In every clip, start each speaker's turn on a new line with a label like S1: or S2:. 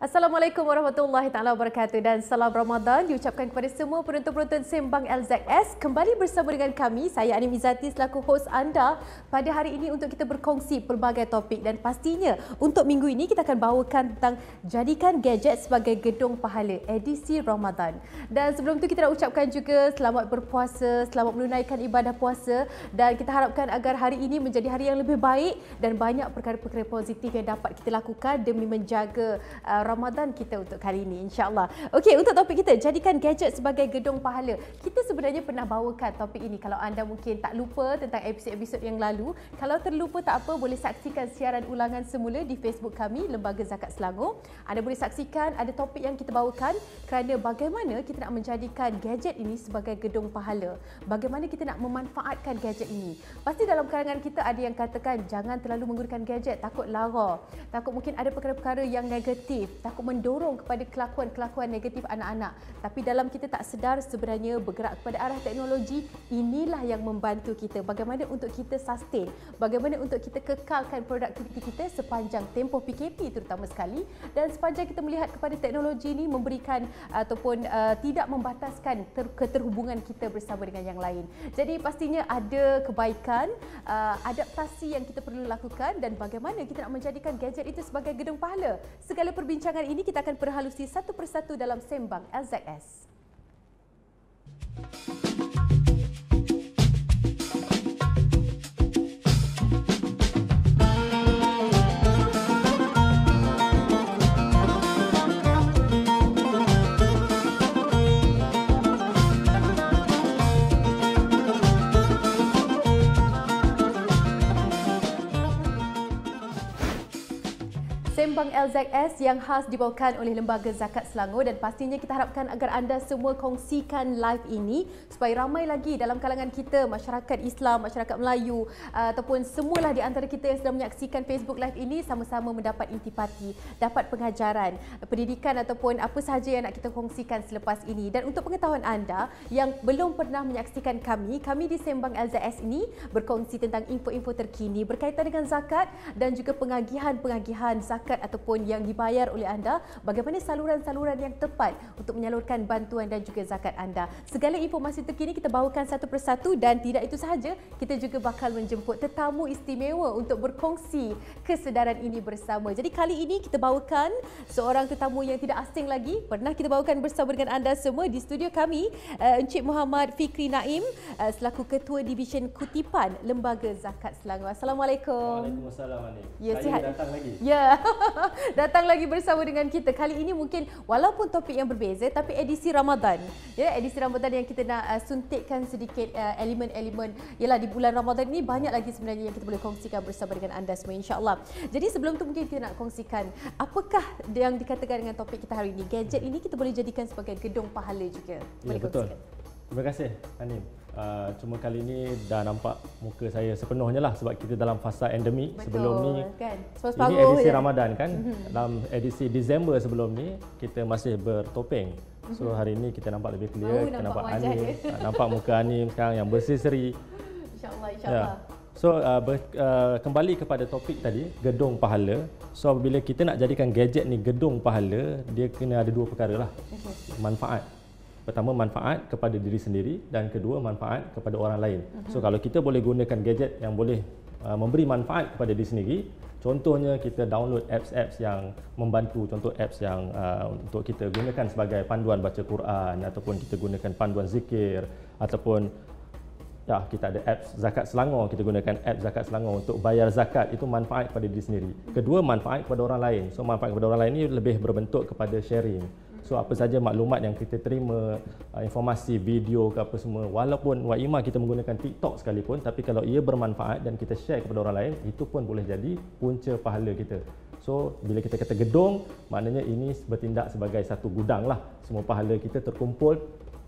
S1: Assalamualaikum warahmatullahi taala wabarakatuh dan salam Ramadan diucapkan kepada semua penonton-penonton Sembang LZS. Kembali bersama dengan kami, saya Anim Izzati selaku hos anda pada hari ini untuk kita berkongsi pelbagai topik dan pastinya untuk minggu ini kita akan bawakan tentang jadikan gadget sebagai gedung pahala edisi Ramadan. Dan sebelum itu kita nak ucapkan juga selamat berpuasa, selamat menunaikan ibadah puasa dan kita harapkan agar hari ini menjadi hari yang lebih baik dan banyak perkara-perkara positif yang dapat kita lakukan demi menjaga Ramadan kita untuk kali ini, insya-Allah. Okey, untuk topik kita, jadikan gadget sebagai gedung pahala. Kita sebenarnya pernah bawakan topik ini. Kalau anda mungkin tak lupa tentang episod-episod yang lalu, kalau terlupa tak apa, boleh saksikan siaran ulangan semula di Facebook kami, Lembaga Zakat Selangor. Anda boleh saksikan ada topik yang kita bawakan kerana bagaimana kita nak menjadikan gadget ini sebagai gedung pahala. Bagaimana kita nak memanfaatkan gadget ini. Pasti dalam kalangan kita ada yang katakan jangan terlalu menggunakan gadget, takut lara, takut mungkin ada perkara-perkara yang negatif, takut mendorong kepada kelakuan-kelakuan negatif anak-anak. Tapi dalam kita tak sedar sebenarnya bergerak kepada arah teknologi, inilah yang membantu kita. Bagaimana untuk kita sustain, bagaimana untuk kita kekalkan produktiviti kita sepanjang tempoh PKP terutama sekali, dan sepanjang kita melihat kepada teknologi ini memberikan ataupun tidak membataskan keterhubungan kita bersama dengan yang lain. Jadi pastinya ada kebaikan, adaptasi yang kita perlu lakukan dan bagaimana kita nak menjadikan gadget itu sebagai gedung pahala. Segala perbincangan ini kita akan perhalusi satu persatu dalam Sembang LZS. Sembang LZS yang khas dibawakan oleh Lembaga Zakat Selangor dan pastinya kita harapkan agar anda semua kongsikan live ini supaya ramai lagi dalam kalangan kita, masyarakat Islam, masyarakat Melayu ataupun semualah di antara kita yang sedang menyaksikan Facebook live ini sama-sama mendapat intipati, dapat pengajaran, pendidikan ataupun apa sahaja yang nak kita kongsikan selepas ini. Dan untuk pengetahuan anda yang belum pernah menyaksikan kami di Sembang LZS ini berkongsi tentang info-info terkini berkaitan dengan zakat dan juga pengagihan zakat ataupun yang dibayar oleh anda, bagaimana saluran-saluran yang tepat untuk menyalurkan bantuan dan juga zakat anda. Segala informasi terkini kita bawakan satu persatu dan tidak itu sahaja, kita juga bakal menjemput tetamu istimewa untuk berkongsi kesedaran ini bersama. Jadi kali ini kita bawakan seorang tetamu yang tidak asing lagi, pernah kita bawakan bersama dengan anda semua di studio kami, Encik Muhammad Fikri Naim selaku Ketua Divisyen Kutipan Lembaga Zakat Selangor. Assalamualaikum.
S2: Waalaikumsalam, Anik.
S1: Ya,
S2: Saya
S1: sihat.
S2: datang lagi.
S1: Ya. Datang lagi bersama dengan kita. Kali ini mungkin walaupun topik yang berbeza tapi edisi Ramadan. Ya, edisi Ramadan yang kita nak suntikkan sedikit elemen-elemen. Yalah, di bulan Ramadan ini banyak lagi sebenarnya yang kita boleh kongsikan bersama dengan anda semua, insya-Allah. Jadi sebelum tu mungkin kita nak kongsikan apakah yang dikatakan dengan topik kita hari ini. Gadget ini kita boleh jadikan sebagai gedung pahala juga. Boleh
S2: betul.
S1: kongsikan.
S2: Terima kasih, Anim. Cuma kali ini dah nampak muka saya sepenuhnya lah sebab kita dalam fasa endemik.
S1: Betul,
S2: sebelum ni
S1: kan?
S2: ini edisi Ramadan kan. Dalam edisi Disember sebelum ni kita masih bertopeng. So hari ini kita nampak lebih clear, kita nampak Anim, nampak muka Anim sekarang yang berseri-seri.
S1: Insya-Allah, insya-Allah.
S2: So kembali kepada topik tadi, gedung pahala. So apabila kita nak jadikan gadget ni gedung pahala, dia kena ada dua perkara lah. Manfaat. Pertama, manfaat kepada diri sendiri dan kedua, manfaat kepada orang lain. So kalau kita boleh gunakan gadget yang boleh memberi manfaat kepada diri sendiri, contohnya kita download apps-apps yang membantu, contoh apps yang untuk kita gunakan sebagai panduan baca Quran ataupun kita gunakan panduan zikir ataupun ya, kita ada apps Zakat Selangor, kita gunakan apps Zakat Selangor untuk bayar zakat, itu manfaat kepada diri sendiri. Kedua, manfaat kepada orang lain. So manfaat kepada orang lain ini lebih berbentuk kepada sharing. So apa saja maklumat yang kita terima, informasi, video ke apa semua, walaupun Waimah kita menggunakan TikTok sekalipun, tapi kalau ia bermanfaat dan kita share kepada orang lain, itu pun boleh jadi punca pahala kita. So bila kita kata gedung, maknanya ini bertindak sebagai satu gudang lah. Semua pahala kita terkumpul,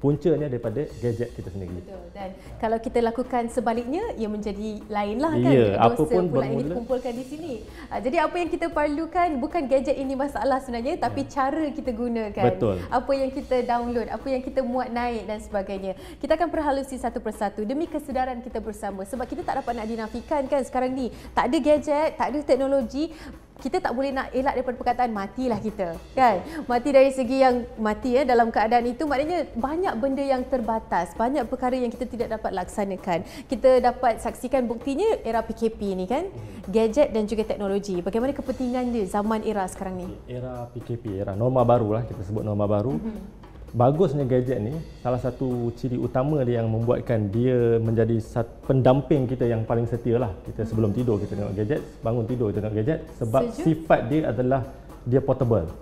S2: puncanya daripada gadget kita sendiri.
S1: Betul. Dan kalau kita lakukan sebaliknya, ia menjadi lain lah kan.
S2: Ya,
S1: Dosa
S2: apa pun
S1: pula yang
S2: bermula
S1: dikumpulkan di sini. Jadi apa yang kita perlukan bukan gadget ini masalah sebenarnya, tapi cara kita gunakan.
S2: Betul.
S1: Apa yang kita download, apa yang kita muat naik dan sebagainya. Kita akan perhalusi satu persatu demi kesedaran kita bersama. Sebab kita tak dapat nak dinafikan kan sekarang ni. Tak ada gadget, tak ada teknologi. kita tak boleh nak elak daripada perkataan matilah kita, kan? Mati dari segi yang mati dalam keadaan itu maknanya banyak benda yang terbatas, banyak perkara yang kita tidak dapat laksanakan. Kita dapat saksikan buktinya era PKP ni kan, gadget dan juga teknologi. Bagaimana kepentingan dia zaman era sekarang ni?
S2: Era PKP, era norma baru lah, kita sebut norma baru. Bagusnya gadget ni, salah satu ciri utama dia yang membuatkan dia menjadi pendamping kita yang paling setia lah. Kita sebelum tidur kita tengok gadget, bangun tidur kita tengok gadget, sebab sifat dia adalah dia portable.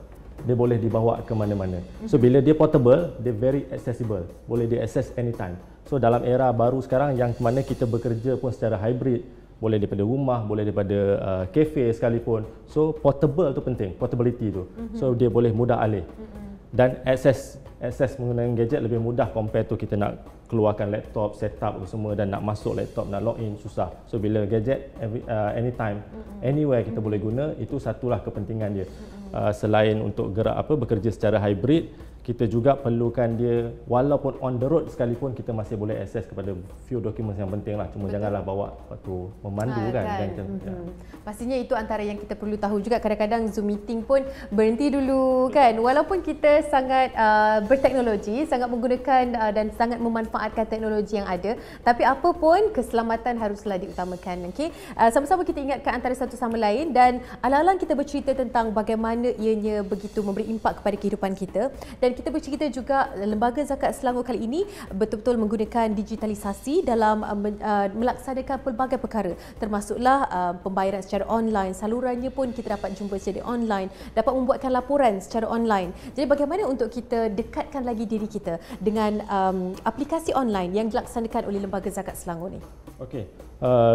S2: Dia boleh dibawa ke mana-mana. So bila dia portable, dia very accessible. Boleh dia access anytime. So dalam era baru sekarang yang mana kita bekerja pun secara hybrid, boleh daripada rumah, boleh daripada kafe sekalipun. So portable tu penting, portability tu. So dia boleh mudah alih. Dan akses menggunakan gadget lebih mudah compare tu kita nak keluarkan laptop, setup semua dan nak masuk laptop, nak login susah. So bila gadget anytime, anywhere kita boleh guna, itu satulah kepentingan dia. Selain untuk bekerja secara hybrid, kita juga perlukan dia walaupun on the road sekalipun kita masih boleh akses kepada few documents yang penting lah. Cuma janganlah bawa waktu memandu kan.
S1: Pastinya itu antara yang kita perlu tahu juga. Kadang-kadang Zoom meeting pun berhenti dulu kan. Walaupun kita sangat berteknologi, sangat menggunakan dan sangat memanfaatkan teknologi yang ada, tapi apa pun keselamatan haruslah diutamakan. Okay? Sama-sama kita ingatkan antara satu sama lain dan alang-alang kita bercerita tentang bagaimana ianya begitu memberi impak kepada kehidupan kita. Dan kita bercerita juga Lembaga Zakat Selangor kali ini betul-betul menggunakan digitalisasi dalam melaksanakan pelbagai perkara, termasuklah pembayaran secara online. Salurannya pun kita dapat jumpa secara online, dapat membuatkan laporan secara online. Jadi bagaimana untuk kita dekatkan lagi diri kita dengan aplikasi online yang dilaksanakan oleh Lembaga Zakat Selangor ni? Okey,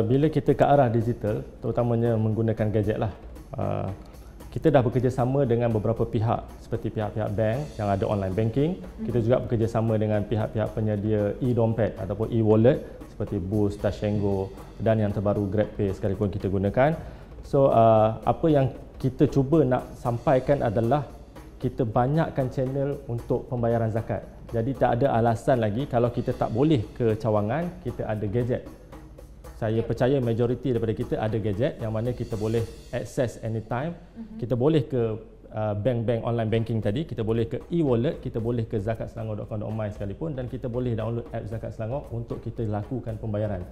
S2: bila kita ke arah digital, terutamanya menggunakan gadget lah, kita dah bekerjasama dengan beberapa pihak seperti pihak-pihak bank yang ada online banking. Kita juga bekerjasama dengan pihak-pihak penyedia e-dompet ataupun e-wallet seperti Boost, Tashengo dan yang terbaru GrabPay sekalipun kita gunakan. So apa yang kita cuba nak sampaikan adalah kita banyakkan channel untuk pembayaran zakat. Jadi tak ada alasan lagi kalau kita tak boleh ke cawangan, kita ada gadget. Saya percaya majoriti daripada kita ada gadget yang mana kita boleh access anytime. Kita boleh ke bank-bank online banking tadi, kita boleh ke e-wallet, kita boleh ke zakatselangor.com.my sekalipun dan kita boleh download app Zakat Selangor untuk kita lakukan pembayaran.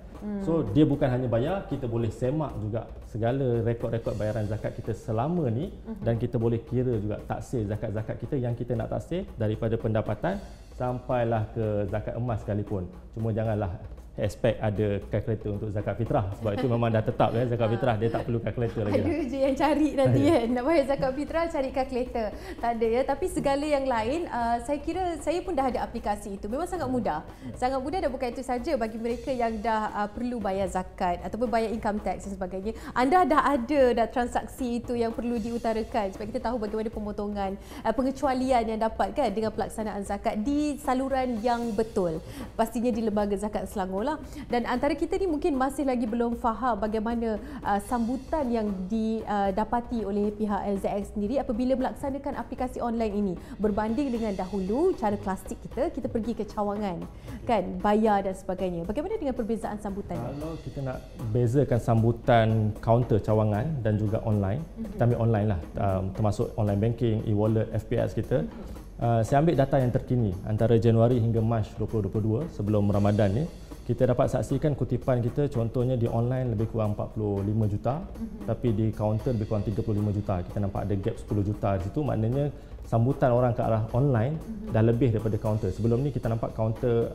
S2: So dia bukan hanya bayar, kita boleh semak juga segala rekod-rekod bayaran zakat kita selama ni dan kita boleh kira juga taksir zakat-zakat kita yang kita nak taksir daripada pendapatan sampailah ke zakat emas sekalipun. Cuma janganlah expect ada kalkulator untuk zakat fitrah sebab itu memang dah tetap ya, zakat fitrah dia tak perlu kalkulator lagi.
S1: Ada je yang cari nanti kan, nak bayar zakat fitrah cari kalkulator. Tak ada ya, tapi segala yang lain saya kira saya pun dah ada aplikasi itu. Memang sangat mudah. Sangat mudah dan bukan itu saja bagi mereka yang dah perlu bayar zakat ataupun bayar income tax dan sebagainya. Anda dah ada transaksi itu yang perlu diutarakan supaya kita tahu bagaimana pemotongan pengecualian yang dapat kan dengan pelaksanaan zakat di saluran yang betul. Pastinya di Lembaga Zakat Selangor lah. Dan antara kita ni mungkin masih lagi belum faham bagaimana sambutan yang didapati oleh pihak LZX sendiri apabila melaksanakan aplikasi online ini berbanding dengan dahulu cara klasik kita pergi ke cawangan kan, bayar dan sebagainya. Bagaimana dengan perbezaan sambutan?
S2: Kalau kita nak bezakan sambutan kaunter cawangan dan juga online, kita ambil online lah, termasuk online banking, e-wallet, FPS kita. Saya ambil data yang terkini antara Januari hingga Mac 2022 sebelum Ramadan ni. Kita dapat saksikan kutipan kita contohnya di online lebih kurang 45 juta tapi di kaunter lebih kurang 35 juta. Kita nampak ada gap 10 juta di situ, maknanya sambutan orang ke arah online dah lebih daripada kaunter. Sebelum ni kita nampak kaunter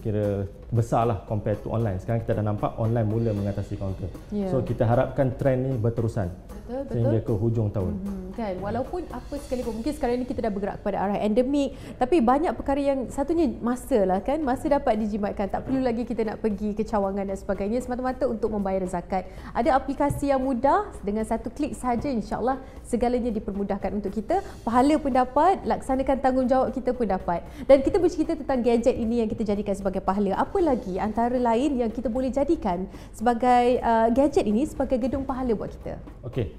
S2: kira besar lah compare to online. Sekarang kita dah nampak online mula mengatasi kaunter. So kita harapkan trend ni berterusan sehingga ke hujung tahun.
S1: Kan, walaupun apa sekalipun, mungkin sekarang ni kita dah bergerak kepada arah endemik, tapi banyak perkara yang satunya masa lah kan, masa dapat dijimatkan. Tak perlu lagi kita nak pergi ke cawangan dan sebagainya semata-mata untuk membayar zakat. Ada aplikasi yang mudah, dengan satu klik sahaja insya-Allah segalanya dipermudahkan untuk kita. Pahala pun dapat, laksanakan tanggungjawab kita pun dapat. Dan kita bercerita tentang gadget ini yang kita jadikan sebagai pahala. Apa lagi antara lain yang kita boleh jadikan sebagai gadget ini sebagai gedung pahala buat kita?
S2: Okey.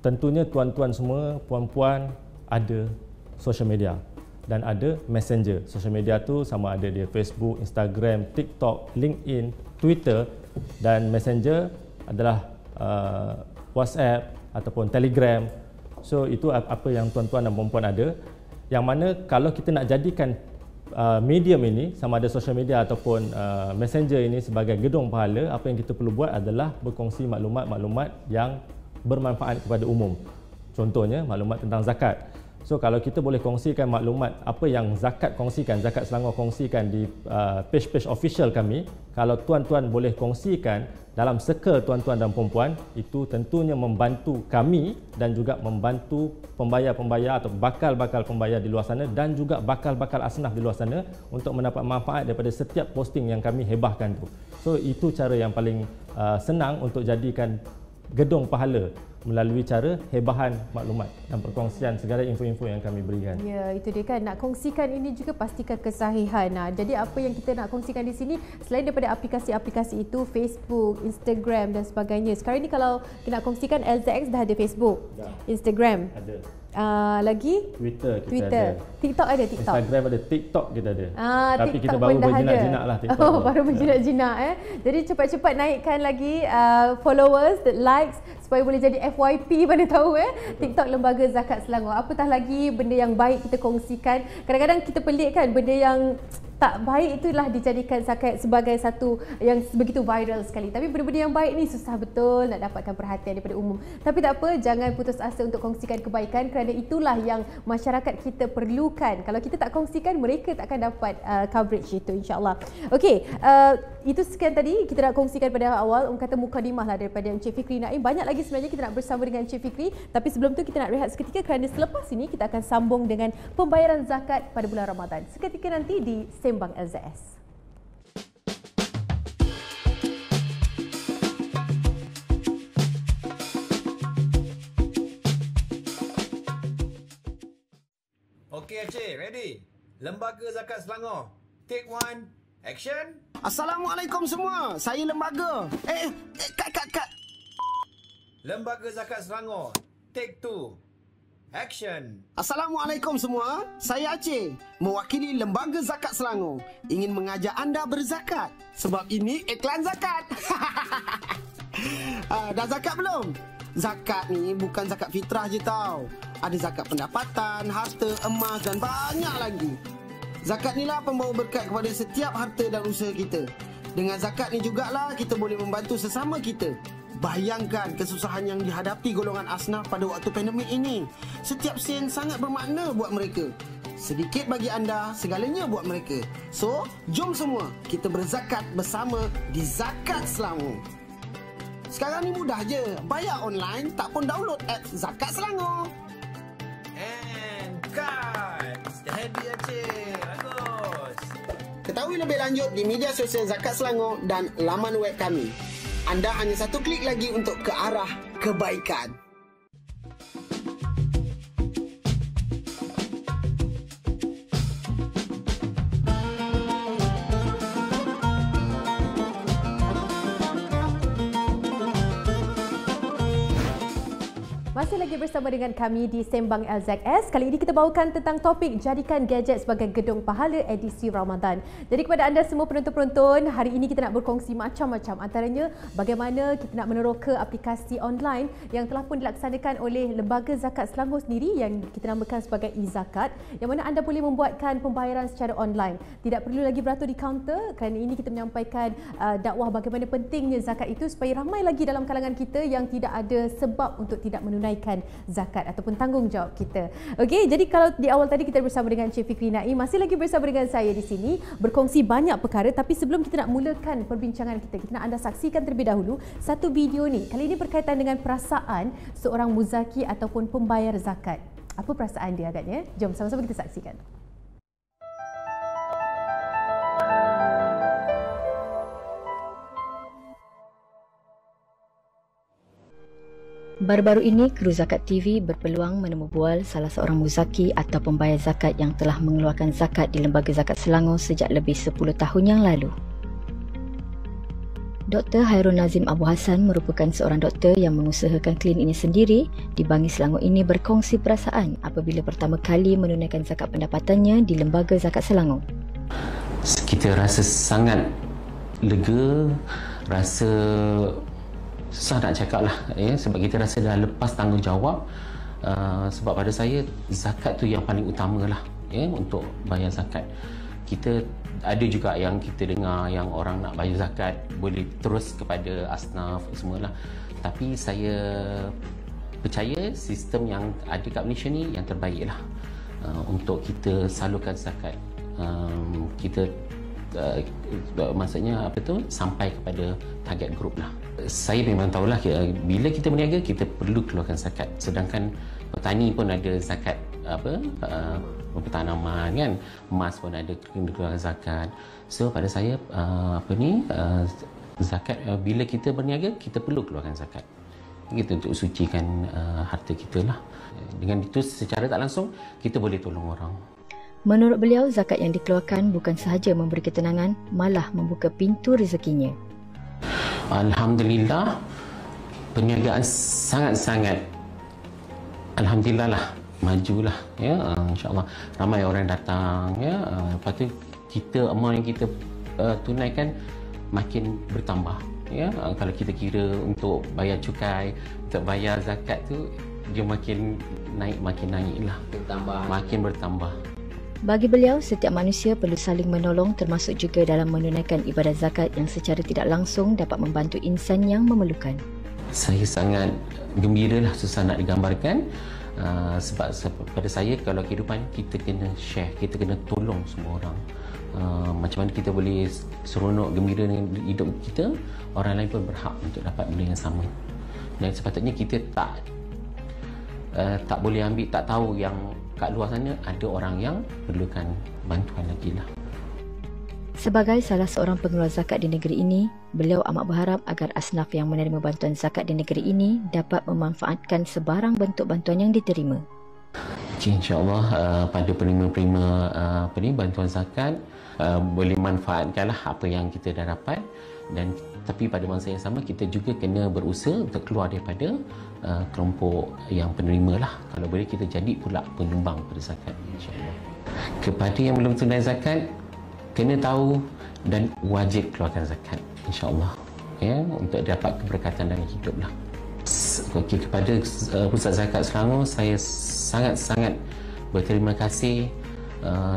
S2: Tentunya tuan-tuan semua, puan-puan ada social media dan ada messenger. Social media tu sama ada dia Facebook, Instagram, TikTok, LinkedIn, Twitter, dan messenger adalah WhatsApp ataupun Telegram. So itu apa yang tuan-tuan dan puan-puan ada, yang mana kalau kita nak jadikan medium ini, sama ada social media ataupun messenger ini sebagai gedung pahala, apa yang kita perlu buat adalah berkongsi maklumat-maklumat yang bermanfaat kepada umum. Contohnya maklumat tentang zakat. So kalau kita boleh kongsikan maklumat apa yang Zakat kongsikan, Zakat Selangor kongsikan di page-page official kami, kalau tuan-tuan boleh kongsikan dalam circle tuan-tuan dan puan-puan, itu tentunya membantu kami dan juga membantu pembayar-pembayar atau bakal-bakal pembayar di luar sana dan juga bakal-bakal asnaf di luar sana untuk mendapat manfaat daripada setiap posting yang kami hebahkan tu. So itu cara yang paling senang untuk jadikan gedung pahala, melalui cara hebahan maklumat dan perkongsian segala info-info yang kami berikan.
S1: Ya, itu dia kan. Nak kongsikan ini juga pastikan kesahihan. Jadi apa yang kita nak kongsikan di sini, selain daripada aplikasi-aplikasi itu, Facebook, Instagram dan sebagainya. Sekarang ni kalau kita nak kongsikan, LZX dah ada Facebook, Instagram.
S2: Ada.
S1: Lagi?
S2: Twitter kita ada.
S1: TikTok ada TikTok.
S2: Instagram ada, TikTok kita ada. Tapi
S1: TikTok
S2: kita baru berjinak-jinak lah TikTok.
S1: Oh, baru berjinak-jinak Jadi cepat-cepat naikkan lagi followers, likes supaya boleh jadi FYP mana tahu TikTok Lembaga Zakat Selangor. Apatah lagi benda yang baik kita kongsikan. Kadang-kadang kita pelik kan, benda yang tak baik itulah dijadikan sebagai satu yang begitu viral sekali. Tapi benda-benda yang baik ni susah betul nak dapatkan perhatian daripada umum. Tapi tak apa, jangan putus asa untuk kongsikan kebaikan, kerana itulah yang masyarakat kita perlukan. Kalau kita tak kongsikan, mereka tak akan dapat coverage itu, insya-Allah. Okey, itu sekian tadi kita nak kongsikan pada awal. Kata mukadimah lah daripada Encik Fikri Naim. Banyak lagi sebenarnya kita nak bersama dengan Encik Fikri, tapi sebelum tu kita nak rehat seketika kerana selepas ini kita akan sambung dengan pembayaran zakat pada bulan Ramadan. Seketika nanti di Sembang LZS.
S3: Okey Encik, ready? Lembaga Zakat Selangor. Take one, action.
S4: Assalamualaikum semua. Saya lembaga. Kat.
S3: Lembaga Zakat Selangor. Take two, action.
S4: Assalamualaikum semua. Saya Aceh, mewakili Lembaga Zakat Selangor. Ingin mengajak anda berzakat. Sebab ini iklan zakat. Dah zakat belum? Zakat ni bukan zakat fitrah je tau. Ada zakat pendapatan, harta, emas dan banyak lagi. Zakat ni lah pembawa berkat kepada setiap harta dan usaha kita. Dengan zakat ni jugalah kita boleh membantu sesama kita. Bayangkan kesusahan yang dihadapi golongan asnaf pada waktu pandemik ini. Setiap sen sangat bermakna buat mereka. Sedikit bagi anda, segalanya buat mereka. So, jom semua kita berzakat bersama di Zakat Selangor. Sekarang ni mudah je. Bayar online, tak pun download app Zakat Selangor.
S3: And cut. Steady Encik. Bagus.
S4: Ketahui lebih lanjut di media sosial Zakat Selangor dan laman web kami. Anda hanya satu klik lagi untuk ke arah kebaikan.
S1: Masih lagi bersama dengan kami di Sembang LZS. Kali ini kita bawakan tentang topik jadikan gadget sebagai gedung pahala edisi Ramadan. Jadi kepada anda semua penonton-penonton, hari ini kita nak berkongsi macam-macam. Antaranya bagaimana kita nak meneroka aplikasi online yang telah pun dilaksanakan oleh Lembaga Zakat Selangor sendiri yang kita namakan sebagai e-zakat, yang mana anda boleh membuatkan pembayaran secara online. Tidak perlu lagi beratur di kaunter. Kerana ini kita menyampaikan dakwah bagaimana pentingnya zakat itu supaya ramai lagi dalam kalangan kita yang tidak ada sebab untuk tidak menunaikan zakat ataupun tanggungjawab kita. Okey, jadi kalau di awal tadi kita bersama dengan Encik Fikri Naim, masih lagi bersama dengan saya di sini berkongsi banyak perkara, tapi sebelum kita nak mulakan perbincangan kita nak anda saksikan terlebih dahulu satu video ni. Kali ini berkaitan dengan perasaan seorang muzaki ataupun pembayar zakat. Apa perasaan dia agaknya? Jom sama-sama kita saksikan.
S5: Baru-baru ini, kru Zakat TV berpeluang menemu bual salah seorang muzaki atau pembayar zakat yang telah mengeluarkan zakat di Lembaga Zakat Selangor sejak lebih 10 tahun yang lalu. Dr. Hairul Nazim Abu Hassan merupakan seorang doktor yang mengusahakan klinik ini sendiri di Bangi Selangor ini berkongsi perasaan apabila pertama kali menunaikan zakat pendapatannya di Lembaga Zakat Selangor.
S6: Kita rasa sangat lega, rasa susah nak cakap lah, sebab kita rasa dah lepas tanggungjawab. Sebab pada saya zakat tu yang paling utama lah, untuk bayar zakat. Kita ada juga yang kita dengar yang orang nak bayar zakat boleh terus kepada asnaf semualah, tapi saya percaya sistem yang ada kat Malaysia ni yang terbaik lah untuk kita salurkan zakat. Kita maksudnya apa tu, sampai kepada target group lah. Saya memang tahulah bila kita berniaga kita perlu keluarkan zakat, sedangkan petani pun ada zakat tanaman kan, emas pun ada kena keluarkan zakat. So pada saya zakat bila kita berniaga kita perlu keluarkan zakat. Kita untuk sucikan harta kita lah. Dengan itu secara tak langsung kita boleh tolong orang.
S5: Menurut beliau, zakat yang dikeluarkan bukan sahaja memberi ketenangan, malah membuka pintu rezekinya.
S6: Alhamdulillah, perniagaan sangat-sangat alhamdulillah lah, majulah insya-Allah. Ramai orang datang lepas tu kita amount yang kita tunaikan makin bertambah. Kalau kita kira untuk bayar cukai, untuk bayar zakat tu dia makin naik lah, makin bertambah.
S5: Bagi beliau, setiap manusia perlu saling menolong, termasuk juga dalam menunaikan ibadat zakat yang secara tidak langsung dapat membantu insan yang memerlukan.
S6: Saya sangat gembira lah, susah nak digambarkan. Sebab pada saya kalau kehidupan kita kena share, kita kena tolong semua orang. Macam mana kita boleh seronok gembira dengan hidup kita, orang lain pun berhak untuk dapat benda yang sama. Dan sepatutnya kita tak boleh ambil, tak tahu yang kat luar sana ada orang yang perlukan bantuan lagi lah.
S5: Sebagai salah seorang pengeluar zakat di negeri ini, beliau amat berharap agar asnaf yang menerima bantuan zakat di negeri ini dapat memanfaatkan sebarang bentuk bantuan yang diterima.
S6: InsyaAllah pada penerima-penerima bantuan zakat boleh manfaatkanlah apa yang kita dah dapat, dan tapi pada masa yang sama kita juga kena berusaha untuk keluar daripada kelompok yang penerima lah. Kalau boleh kita jadi pula penyumbang pada zakat, insyaAllah. Kepada yang belum tunai zakat, kena tahu dan wajib keluarkan zakat, insyaAllah, untuk dapat keberkatan dalam hidup lah. Okey, kepada Pusat Zakat Selangor, saya sangat-sangat berterima kasih.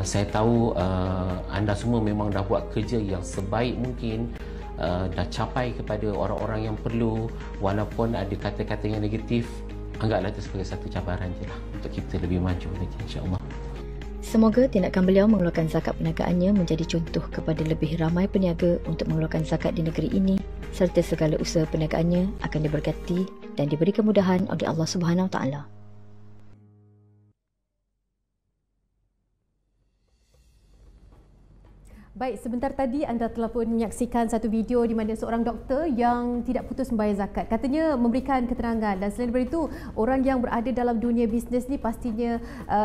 S6: Saya tahu anda semua memang dah buat kerja yang sebaik mungkin, dah capai kepada orang-orang yang perlu. Walaupun ada kata-kata yang negatif, anggaplah itu sebagai satu cabaran je lah untuk kita lebih maju lagi, insyaAllah.
S5: Semoga tindakan beliau mengeluarkan zakat perniagaannya menjadi contoh kepada lebih ramai peniaga untuk mengeluarkan zakat di negeri ini, serta segala usaha perniagaannya akan diberkati dan diberi kemudahan oleh Allah Subhanahu Wa Taala.
S1: Baik, sebentar tadi anda telah pun menyaksikan satu video di mana seorang doktor yang tidak putus membayar zakat. Katanya memberikan keterangan, dan selain daripada itu, orang yang berada dalam dunia bisnes ni pastinya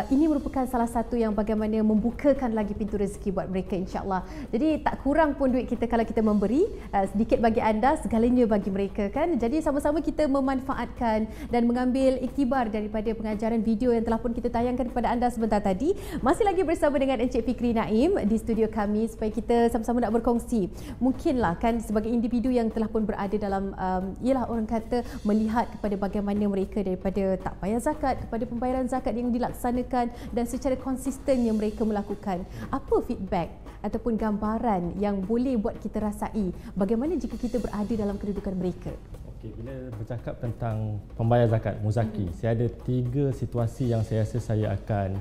S1: ini merupakan salah satu yang bagaimana membukakan lagi pintu rezeki buat mereka, insya-Allah. Jadi tak kurang pun duit kita kalau kita memberi, sedikit bagi anda, segalanya bagi mereka kan. Jadi sama-sama kita memanfaatkan dan mengambil iktibar daripada pengajaran video yang telah pun kita tayangkan kepada anda sebentar tadi. Masih lagi bersama dengan Encik Fikri Naim di studio kami, supaya kita sama-sama nak berkongsi. Mungkinlah kan sebagai individu yang telah pun berada dalam ialah orang kata melihat kepada bagaimana mereka daripada tak bayar zakat kepada pembayaran zakat yang dilaksanakan dan secara konsisten yang mereka melakukan. Apa feedback ataupun gambaran yang boleh buat kita rasai bagaimana jika kita berada dalam kedudukan mereka?
S2: Okey, bila bercakap tentang pembayar zakat, muzaki, saya ada 3 situasi yang saya rasa saya akan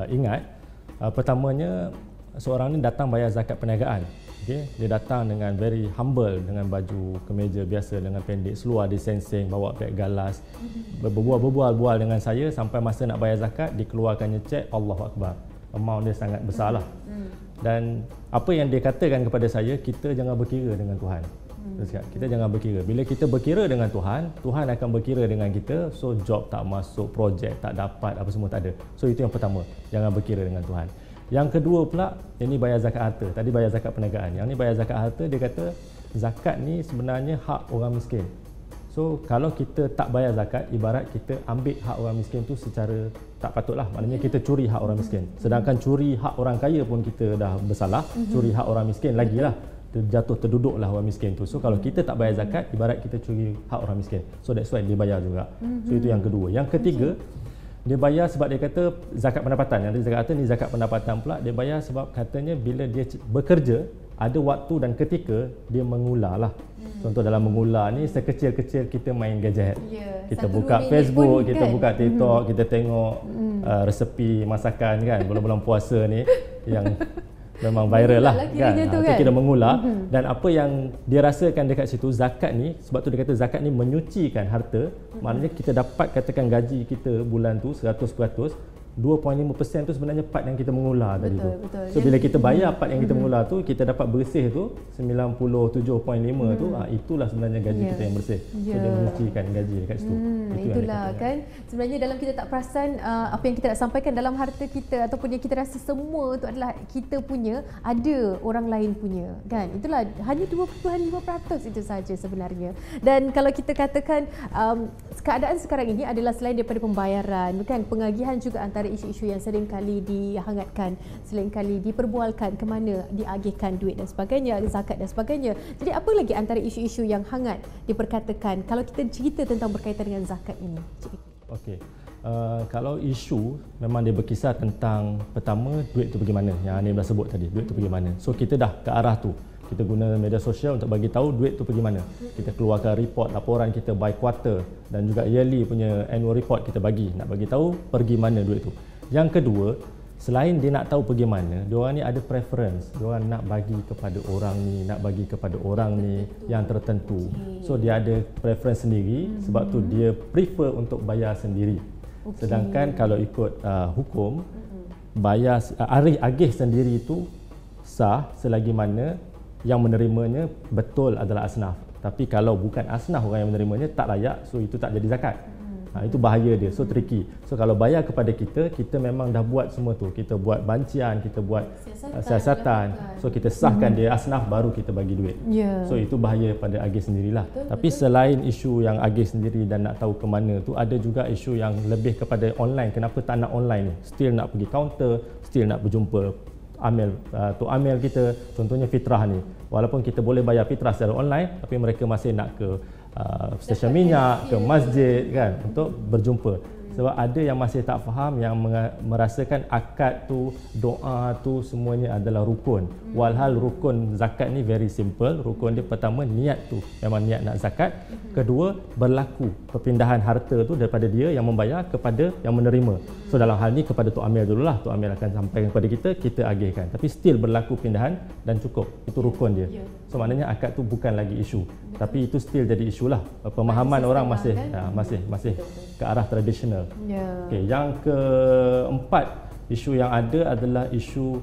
S2: ingat. Pertamanya, seorang ni datang bayar zakat perniagaan. Okay? Dia datang dengan very humble, dengan baju kemeja biasa, dengan pendek seluar, dia seng-seng, bawa beg galas, berbual dengan saya sampai masa nak bayar zakat, dikeluarkannya cek, Allahu Akbar. Amount dia sangat besar lah. Dan apa yang dia katakan kepada saya, kita jangan berkira dengan Tuhan. Kita jangan berkira. Bila kita berkira dengan Tuhan, Tuhan akan berkira dengan kita. So job tak masuk, projek tak dapat, apa semua tak ada. So itu yang pertama, jangan berkira dengan Tuhan. Yang kedua pula, ini bayar zakat harta. Tadi bayar zakat perniagaan. Yang ni bayar zakat harta, dia kata zakat ni sebenarnya hak orang miskin. So kalau kita tak bayar zakat, ibarat kita ambil hak orang miskin tu secara tak patutlah. Maknanya kita curi hak orang miskin. Sedangkan curi hak orang kaya pun kita dah bersalah, curi hak orang miskin lagilah. jatuh terduduklah orang miskin tu. So kalau kita tak bayar zakat, ibarat kita curi hak orang miskin. So that's why dia bayar juga. So itu yang kedua. Yang ketiga, dia bayar sebab dia kata zakat pendapatan. Yang dia kata ni zakat pendapatan pula, dia bayar sebab katanya bila dia bekerja, ada waktu dan ketika dia mengular lah. Contoh dalam mengular ni, sekecil-kecil kita main gadget. Kita buka Facebook, kita buka TikTok, kita tengok resepi masakan kan, bulan-bulan puasa ni yang memang viral lah kan. Itu kita mengular. Dan apa yang dia rasakan dekat situ, zakat ni, sebab tu dia kata zakat ni menyucikan harta. Maknanya kita dapat katakan gaji kita bulan tu 100%, 2.5% tu sebenarnya part yang kita mengular tadi tu. So bila kita bayar part yang kita mengular tu, kita dapat bersih tu 97.5 tu, itulah sebenarnya gaji kita yang bersih. So dia menyucikan gaji dekat situ.
S1: Itulah kan. Sebenarnya dalam kita tak perasan apa yang kita nak sampaikan dalam harta kita ataupun yang kita rasa semua tu adalah kita punya, ada orang lain punya kan. Itulah hanya 2.5% itu saja sebenarnya. Dan kalau kita katakan keadaan sekarang ini adalah selain daripada pembayaran kan, pengagihan juga antara isu-isu yang sering kali dihangatkan, sering kali diperbualkan ke mana diagihkan duit dan sebagainya, zakat dan sebagainya. Jadi apa lagi antara isu-isu yang hangat diperkatakan kalau kita cerita tentang berkaitan dengan zakat ini?
S2: Okey. Kalau isu memang dia berkisar tentang pertama duit tu pergi mana, yang Anim dah sebut tadi, duit tu pergi mana. So kita dah ke arah tu. Kita guna media sosial untuk bagi tahu duit tu pergi mana. Kita keluarkan report, laporan kita by quarter dan juga yearly punya annual report kita bagi, nak bagi tahu pergi mana duit tu. Yang kedua, selain dia nak tahu pergi mana, diorang ni ada preference. Diorang nak bagi kepada orang ni, nak bagi kepada orang ni yang tertentu. So dia ada preference sendiri, sebab tu dia prefer untuk bayar sendiri. Sedangkan kalau ikut hukum, bayar agih sendiri itu sah selagi mana yang menerimanya betul adalah asnaf. Tapi kalau bukan asnaf orang yang menerimanya, tak layak, so itu tak jadi zakat. Itu bahaya dia, so tricky. So kalau bayar kepada kita, kita memang dah buat semua tu. Kita buat bancian, kita buat siasatan. So kita sahkan dia asnaf, baru kita bagi duit. So itu bahaya pada agih sendirilah. Tapi selain isu yang agih sendiri dan nak tahu ke mana tu, ada juga isu yang lebih kepada online. Kenapa tak nak online ni? Still nak pergi counter, still nak berjumpa Tok Amil kita, contohnya fitrah ni. Walaupun kita boleh bayar fitrah secara online, tapi mereka masih nak ke stesen minyak, ke masjid kan, untuk berjumpa. Sebab ada yang masih tak faham, yang merasakan akad tu, doa tu semuanya adalah rukun. Walhal rukun zakat ni very simple. Rukun dia pertama, niat tu memang niat nak zakat. Kedua, berlaku perpindahan harta tu daripada dia yang membayar kepada yang menerima. So dalam hal ni kepada Tok Amil dululah. Tok Amil akan sampaikan kepada kita, kita agihkan. Tapi still berlaku pindahan dan cukup. Itu rukun dia. So maknanya akad tu bukan lagi isu. Tapi itu still jadi isu lah. Pemahaman orang masih ke arah tradisional. Okay, yang keempat isu yang ada adalah isu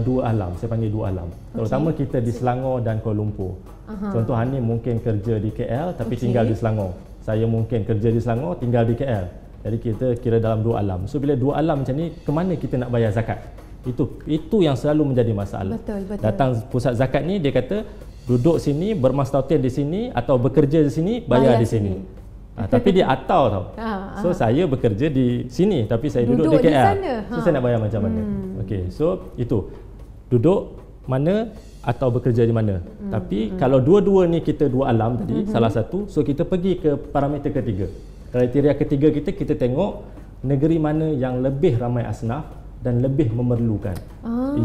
S2: dua alam. Saya panggil dua alam. Terutama kita di Selangor dan Kuala Lumpur. Contoh Hanim mungkin kerja di KL tapi tinggal di Selangor. Saya mungkin kerja di Selangor, tinggal di KL. Jadi kita kira dalam dua alam. So bila dua alam macam ni, ke mana kita nak bayar zakat? Itu yang selalu menjadi masalah. Betul. Datang pusat zakat ni, dia kata duduk sini, bermastautin di sini atau bekerja di sini, bayar di sini. Tapi dia atau tau. So saya bekerja di sini tapi saya duduk di KL. So saya nak bayar macam mana? Okey, so itu. Duduk mana atau bekerja di mana. Tapi kalau dua-dua ni kita dua alam tadi, salah satu, so kita pergi ke parameter ketiga. Kriteria ketiga kita tengok negeri mana yang lebih ramai asnaf dan lebih memerlukan.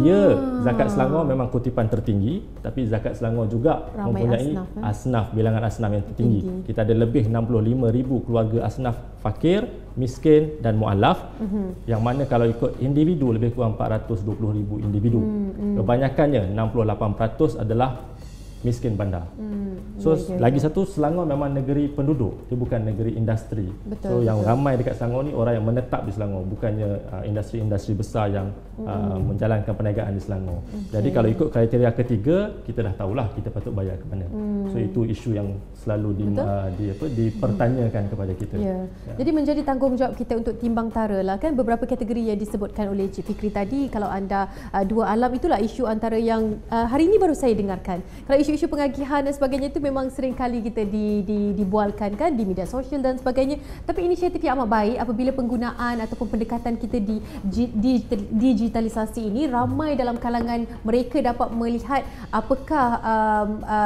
S2: Ya, zakat Selangor memang kutipan tertinggi, tapi zakat Selangor juga ramai mempunyai asnaf, bilangan asnaf yang tertinggi. Kita ada lebih 65,000 keluarga asnaf fakir, miskin dan mualaf, yang mana kalau ikut individu lebih kurang 420,000 individu. Kebanyakannya 68% adalah miskin bandar. So lagi satu, Selangor memang negeri penduduk, dia bukan negeri industri. So yang ramai dekat Selangor ni orang yang menetap di Selangor, bukannya industri-industri besar yang menjalankan perniagaan di Selangor. Jadi kalau ikut kriteria ketiga, kita dah tahulah kita patut bayar ke mana. So itu isu yang selalu dipertanyakan kepada kita.
S1: Jadi menjadi tanggungjawab kita untuk timbang tara lah kan, beberapa kategori yang disebutkan oleh Cik Fikri tadi. Kalau anda dua alam, itulah isu antara yang hari ini baru saya dengarkan. Kalau isu isu-isu pengagihan dan sebagainya itu memang sering kali kita dibualkan kan di media sosial dan sebagainya. Tapi inisiatif yang amat baik apabila penggunaan ataupun pendekatan kita di digitalisasi ini, ramai dalam kalangan mereka dapat melihat apakah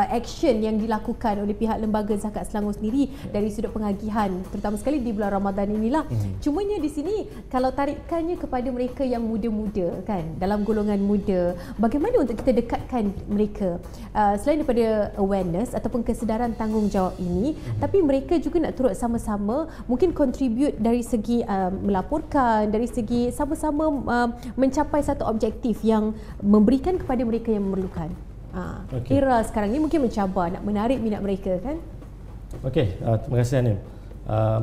S1: action yang dilakukan oleh pihak Lembaga Zakat Selangor sendiri dari sudut pengagihan, terutama sekali di bulan Ramadan inilah. Cumanya di sini kalau tarikannya kepada mereka yang muda-muda kan, dalam golongan muda, bagaimana untuk kita dekatkan mereka selain daripada awareness ataupun kesedaran tanggungjawab ini, tapi mereka juga nak turut sama-sama mungkin contribute dari segi melaporkan, dari segi sama-sama mencapai satu objektif yang memberikan kepada mereka yang memerlukan. Era sekarang ni mungkin mencabar nak menarik minat mereka kan.
S2: Okey, terima kasih Anim.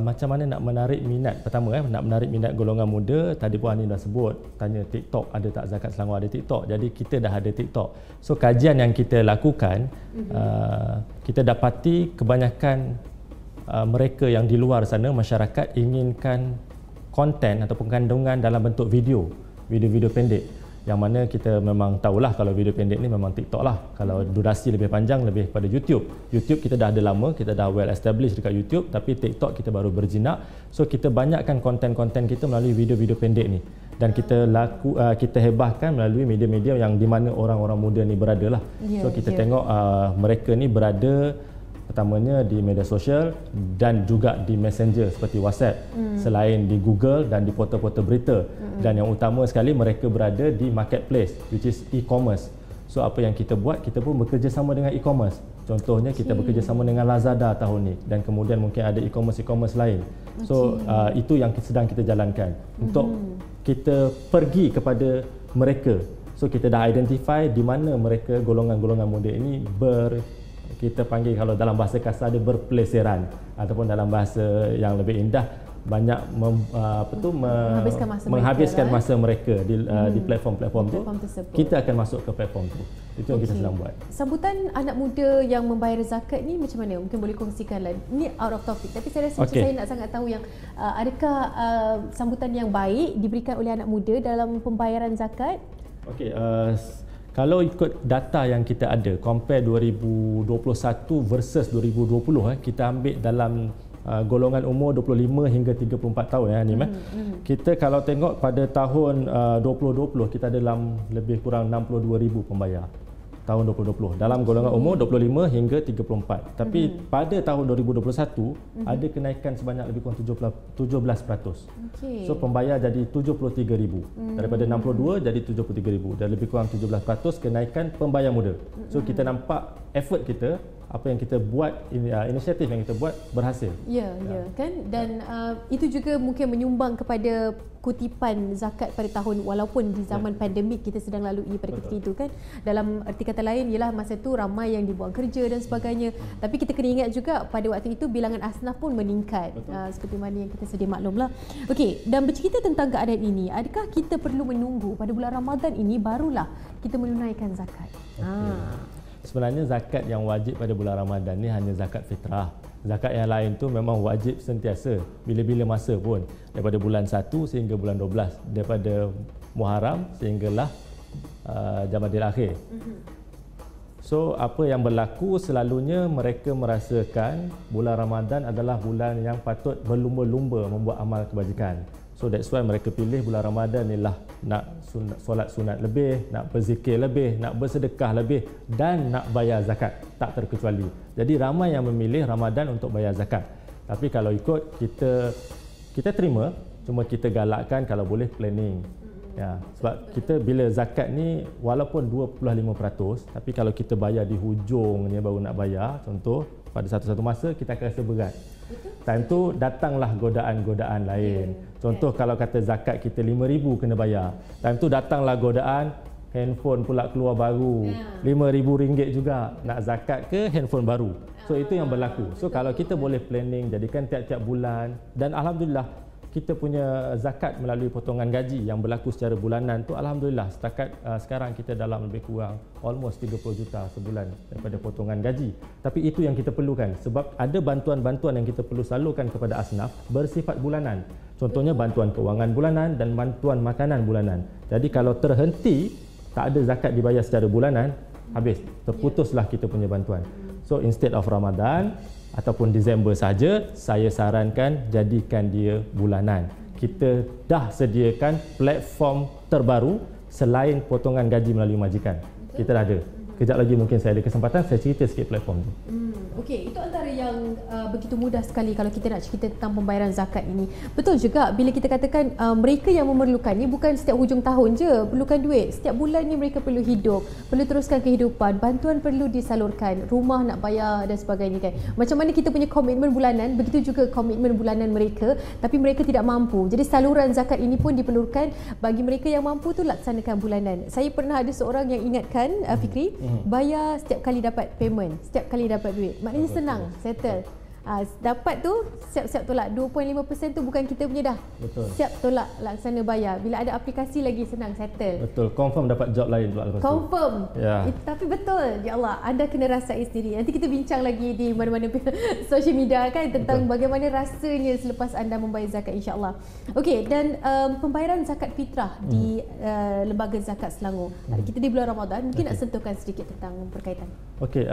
S2: Macam mana nak menarik minat? Pertama nak menarik minat golongan muda. Tadi pun Anim dah sebut, tanya TikTok ada tak, Zakat Selangor ada TikTok. Jadi kita dah ada TikTok. So kajian yang kita lakukan, kita dapati kebanyakan mereka yang di luar sana, masyarakat inginkan konten ataupun kandungan dalam bentuk video-video pendek. Yang mana kita memang tahulah kalau video pendek ni memang TikTok lah. Kalau durasi lebih panjang lebih pada YouTube. YouTube kita dah ada lama, kita dah well established dekat YouTube, tapi TikTok kita baru berjinak. So kita banyakkan konten-konten kita melalui video-video pendek ni. Dan kita hebahkan melalui media-media yang di mana orang-orang muda ni berada lah. So kita tengok mereka ni berada pertamanya di media sosial dan juga di messenger seperti WhatsApp, selain di Google dan di portal-portal berita. Dan yang utama sekali mereka berada di marketplace, which is e-commerce. So apa yang kita buat, kita pun bekerjasama dengan e-commerce. Contohnya kita bekerjasama dengan Lazada tahun ni, dan kemudian mungkin ada e-commerce lain. So itu yang sedang kita jalankan untuk kita pergi kepada mereka. So kita dah identify di mana mereka, golongan-golongan muda ini kita panggil, kalau dalam bahasa kasar dia berpeleseran, ataupun dalam bahasa yang lebih indah banyak menghabiskan masa mereka di platform-platform tu. Kita akan masuk ke platform tu. Itu yang kita sedang buat.
S1: Sambutan anak muda yang membayar zakat ni macam mana? Mungkin boleh kongsikanlah. Ini out of topic, tapi saya rasa macam saya nak sangat tahu yang adakah sambutan yang baik diberikan oleh anak muda dalam pembayaran zakat?
S2: Okey, kalau ikut data yang kita ada, compare 2021 versus 2020, kita ambil dalam golongan umur 25 hingga 34 tahun Anim. Kita kalau tengok pada tahun 2020, kita ada dalam lebih kurang 62,000 pembayar. Tahun 2020 dalam golongan umur 25 hingga 34. Tapi pada tahun 2021 ada kenaikan sebanyak lebih kurang 17%. So pembayar jadi 73,000. Daripada 62 jadi 73,000, dan lebih kurang 17% kenaikan pembayar muda. So kita nampak effort kita, apa yang kita buat, inisiatif yang kita buat berhasil.
S1: Ya kan, dan itu juga mungkin menyumbang kepada kutipan zakat pada tahun, walaupun di zaman pandemik kita sedang lalui pada ketika itu kan. Dalam erti kata lain ialah masa itu ramai yang dibuang kerja dan sebagainya. Tapi kita kena ingat juga pada waktu itu bilangan asnaf pun meningkat, seperti mana yang kita sedia maklumlah. Okey, dan bercerita tentang keadaan ini, adakah kita perlu menunggu pada bulan Ramadan ini barulah kita menunaikan zakat?
S2: Sebenarnya zakat yang wajib pada bulan Ramadan ni hanya zakat fitrah. Zakat yang lain tu memang wajib sentiasa, bila-bila masa pun, daripada bulan 1 sehingga bulan 12, daripada Muharram sehinggalah Jamadil Akhir. So apa yang berlaku selalunya, mereka merasakan bulan Ramadan adalah bulan yang patut berlumba-lumba membuat amal kebajikan. So that's why mereka pilih bulan Ramadan inilah nak solat sunat lebih, nak berzikir lebih, nak bersedekah lebih, dan nak bayar zakat, tak terkecuali. Jadi ramai yang memilih Ramadan untuk bayar zakat. Tapi kalau ikut kita terima, cuma kita galakkan kalau boleh planning. Ya, sebab kita bila zakat ni walaupun 25%, tapi kalau kita bayar di hujungnya baru nak bayar, contoh pada satu-satu masa kita akan rasa berat. Time tu datanglah godaan-godaan lain. Contoh kalau kata zakat kita 5,000 kena bayar. Time tu datanglah godaan handphone pula keluar baru. RM5,000 juga. Nak zakat ke handphone baru. So itu yang berlaku. So kalau kita boleh planning, jadikan tiap-tiap bulan, dan alhamdulillah kita punya zakat melalui potongan gaji yang berlaku secara bulanan tu, alhamdulillah setakat sekarang kita dalam lebih kurang almost 30 juta sebulan daripada potongan gaji. Tapi itu yang kita perlukan, sebab ada bantuan-bantuan yang kita perlu salurkan kepada asnaf bersifat bulanan. Contohnya bantuan kewangan bulanan dan bantuan makanan bulanan. Jadi kalau terhenti, tak ada zakat dibayar secara bulanan, habis. Terputuslah kita punya bantuan. So instead of Ramadan ataupun Disember saja, saya sarankan jadikan dia bulanan. Kita dah sediakan platform terbaru selain potongan gaji melalui majikan. Kita dah ada. Kejap lagi mungkin saya ada kesempatan, saya cerita sikit platform tu.
S1: Okey, itu antara yang begitu mudah sekali kalau kita nak cerita tentang pembayaran zakat ini. Betul juga bila kita katakan mereka yang memerlukan ni bukan setiap hujung tahun je perlukan duit. Setiap bulan ni mereka perlu hidup, perlu teruskan kehidupan, bantuan perlu disalurkan, rumah nak bayar dan sebagainya kan. Macam mana kita punya komitmen bulanan, begitu juga komitmen bulanan mereka, tapi mereka tidak mampu. Jadi saluran zakat ini pun diperlukan bagi mereka yang mampu tu laksanakan bulanan. Saya pernah ada seorang yang ingatkan Fikri, bayar setiap kali dapat payment, setiap kali dapat duit. Maknanya senang, settle. Dapat tu, siap-siap tolak. 2.5% tu bukan kita punya dah.
S2: Betul.
S1: Siap tolak, laksana bayar. Bila ada aplikasi lagi senang, settle.
S2: Betul, confirm dapat job lain pula lepas tu.
S1: Confirm.
S2: Ya.
S1: Tapi betul, ya Allah, anda kena rasai sendiri. Nanti kita bincang lagi di mana-mana social media kan tentang bagaimana rasanya selepas anda membayar zakat, insya-Allah. Okey, dan pembayaran zakat fitrah di Lembaga Zakat Selangor. Kita di bulan Ramadan, mungkin nak sentuhkan sedikit tentang berkaitan.
S2: Okey,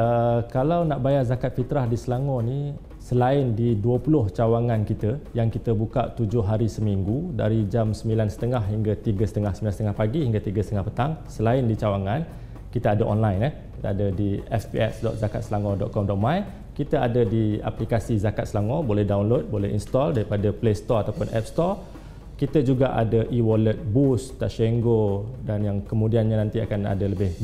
S2: kalau nak bayar zakat fitrah di Selangor ni, selain di 20 cawangan kita yang kita buka 7 hari seminggu dari jam 9.30 hingga 3.30, 9.30 pagi hingga 3.30 petang, selain di cawangan, kita ada online. Kita ada di fps.zakatselangor.com.my, kita ada di aplikasi Zakat Selangor, boleh download, boleh install daripada Play Store ataupun App Store. Kita juga ada e-wallet Boost, Tashengo, dan yang kemudiannya nanti akan ada lebih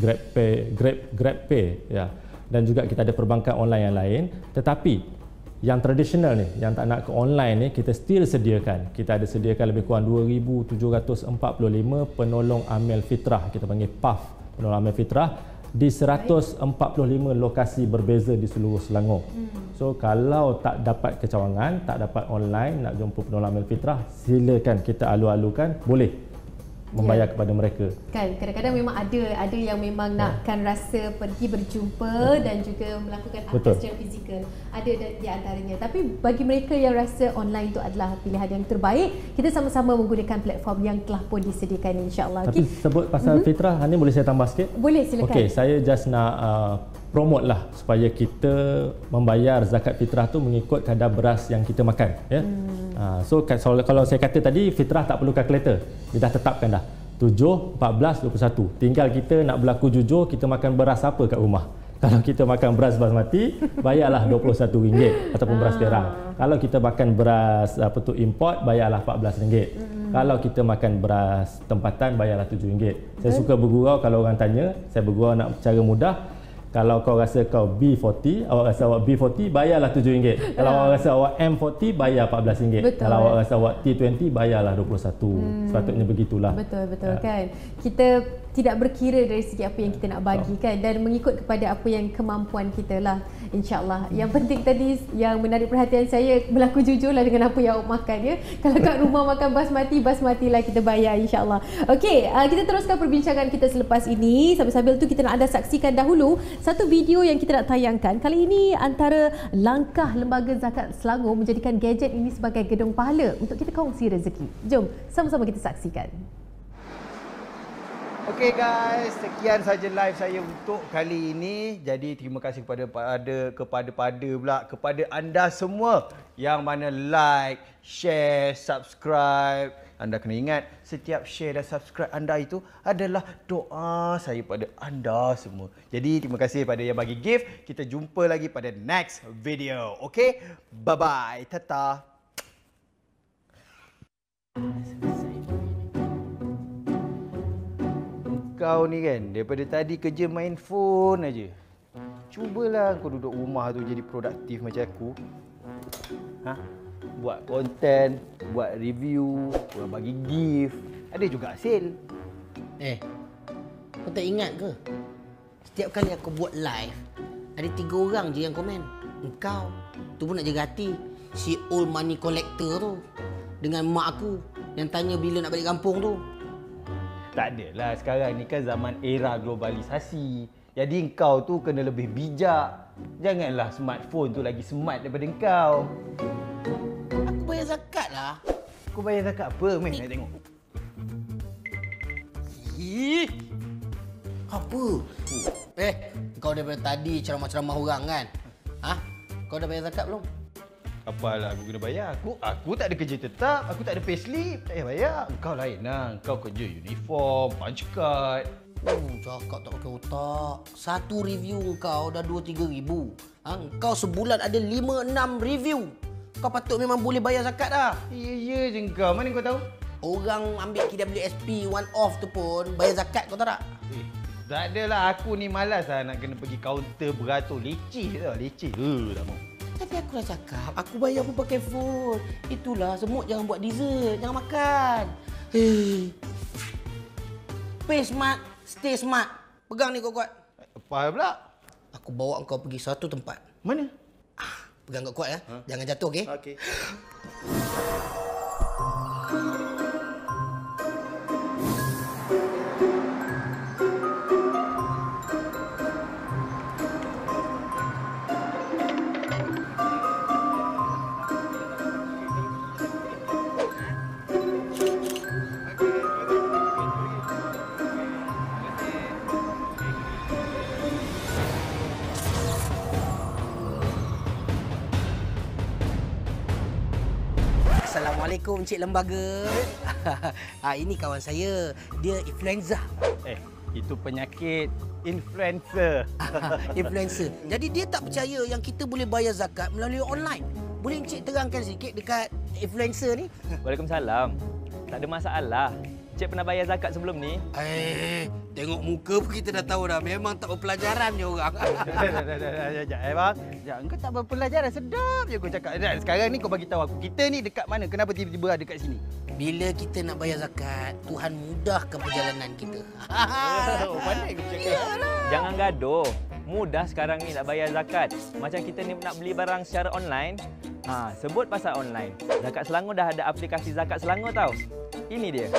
S2: GrabPay ya. Dan juga kita ada perbankan online yang lain. Tetapi yang tradisional ni, yang tak nak ke online ni, kita still sediakan. Kita ada sediakan lebih kurang 2,745 penolong amil fitrah, kita panggil PAF, penolong amil fitrah, di 145 lokasi berbeza di seluruh Selangor. So kalau tak dapat ke cawangan, tak dapat online, nak jumpa penolong amil fitrah, silakan kita alu-alukan, boleh membayar kepada mereka.
S1: Kan kadang-kadang memang ada yang memang nakkan rasa pergi berjumpa dan juga melakukan akad secara fizikal. Ada di antaranya. Tapi bagi mereka yang rasa online itu adalah pilihan yang terbaik, kita sama-sama menggunakan platform yang telah pun disediakan, insya-Allah.
S2: Tapi sebut pasal fitrah, ni boleh saya tambah sikit?
S1: Boleh, silakan. Okey,
S2: saya just nak promote lah supaya kita membayar zakat fitrah tu mengikut kadar beras yang kita makan, ya. So kalau saya kata tadi fitrah tak perlu kalkulator, dia dah tetapkan dah 7, 14, 21. Tinggal kita nak berlaku jujur, kita makan beras apa kat rumah. Kalau kita makan beras basmati, bayarlah RM21 ataupun beras perang. Kalau kita makan beras import, bayarlah RM14. Kalau kita makan beras tempatan, bayarlah RM7. Saya suka bergurau kalau orang tanya, saya bergurau nak cara mudah. Kalau kau rasa kau B40, awak rasa awak B40, bayarlah RM7. Kalau awak rasa awak M40, bayar RM14. Kalau awak rasa awak T20, bayarlah RM21. Sepatutnya begitulah. Betul
S1: kan. Kita tidak berkira dari segi apa yang kita nak bagi kan, dan mengikut kepada apa yang kemampuan kita lah, insya-Allah. Yang penting tadi yang menarik perhatian saya, berlaku jujurlah dengan apa yang awak makan, ya. Kalau kat rumah makan basmati lah kita bayar, insya-Allah. Okey, kita teruskan perbincangan kita selepas ini. Sambil-sambil tu kita nak anda saksikan dahulu satu video yang kita nak tayangkan. Kali ini antara langkah Lembaga Zakat Selangor menjadikan gadget ini sebagai gedung pahala untuk kita kongsi rezeki. Jom sama-sama kita saksikan.
S7: Okey guys, sekian saja live saya untuk kali ini. Jadi terima kasih kepada anda semua yang mana like, share, subscribe. Anda kena ingat, setiap share dan subscribe anda itu adalah doa saya pada anda semua. Jadi terima kasih pada yang bagi gift. Kita jumpa lagi pada next video. Okey, bye bye, tata. Kau ni kan, daripada tadi kerja main phone aja. Cubalah kau duduk rumah tu jadi produktif macam aku. Buat konten, buat review, bagi gift. Ada juga hasil.
S8: Kau tak ingat ke? Setiap kali aku buat live, ada 3 orang je yang komen. Engkau, tu pun nak jaga hati. Si old money collector tu. Dengan mak aku yang tanya bila nak balik kampung tu.
S7: Tak adalah, sekarang ni kan zaman era globalisasi. Jadi engkau tu kena lebih bijak. Janganlah smartphone tu lagi smart daripada engkau.
S8: Aku bayar zakat lah.
S7: Kau bayar zakat apa? Meh, nak tengok.
S8: Apa? Kau daripada tadi ceramah-ceramah orang kan? Kau dah bayar zakat belum?
S7: Apalah aku kena bayar? Aku tak ada kerja tetap, aku tak ada payslip, tak payah bayar. Kau lain lah, kau kerja uniform, punch card.
S8: Cakap tak pakai otak. Satu review kau dah 2-3 ribu. Kau sebulan ada 5-6 review. Kau patut memang boleh bayar zakat dah.
S7: Ya je kau, mana kau tahu?
S8: Orang ambil KWSP one off tu pun bayar zakat, kau tahu tak?
S7: Tak adalah, aku ni malas lah nak kena pergi kaunter beratur. Leceh tau, leceh. Tak mau.
S8: Tapi aku dah cakap, aku bayar pun pakai phone. Itulah, semut jangan buat dessert, jangan makan. Pay smart, stay smart. Pegang ni kuat-kuat.
S7: Apa pula?
S8: Aku bawa kau pergi satu tempat.
S7: Mana?
S8: Pegang kuat-kuat ya. Jangan jatuh, okey?
S7: Okey.
S8: Assalamualaikum Encik Lembaga. Ini kawan saya. Dia influenza.
S7: Itu penyakit influencer.
S8: Influencer. Jadi dia tak percaya yang kita boleh bayar zakat melalui online. Boleh Encik terangkan sedikit dekat influencer ni?
S9: Waalaikumsalam. Tak ada masalah. Encik pernah bayar zakat sebelum ni?
S8: Tengok muka pun kita dah tahu dah. Memang tak berpelajaran je orang.
S7: Sekejap, bang. Sekejap, engkau tak berpelajaran. Sedap je kau cakap. Sekarang ni kau bagi tahu aku, kita ni dekat mana? Kenapa tiba-tiba ada kat sini?
S8: Bila kita nak bayar zakat, Tuhan mudahkan perjalanan kita.
S7: Pandai kau cakap.
S9: Jangan gaduh. Mudah sekarang ni nak bayar zakat. Macam kita ni nak beli barang secara online. Sebut pasal online. Zakat Selangor dah ada aplikasi Zakat Selangor tau. Ini dia.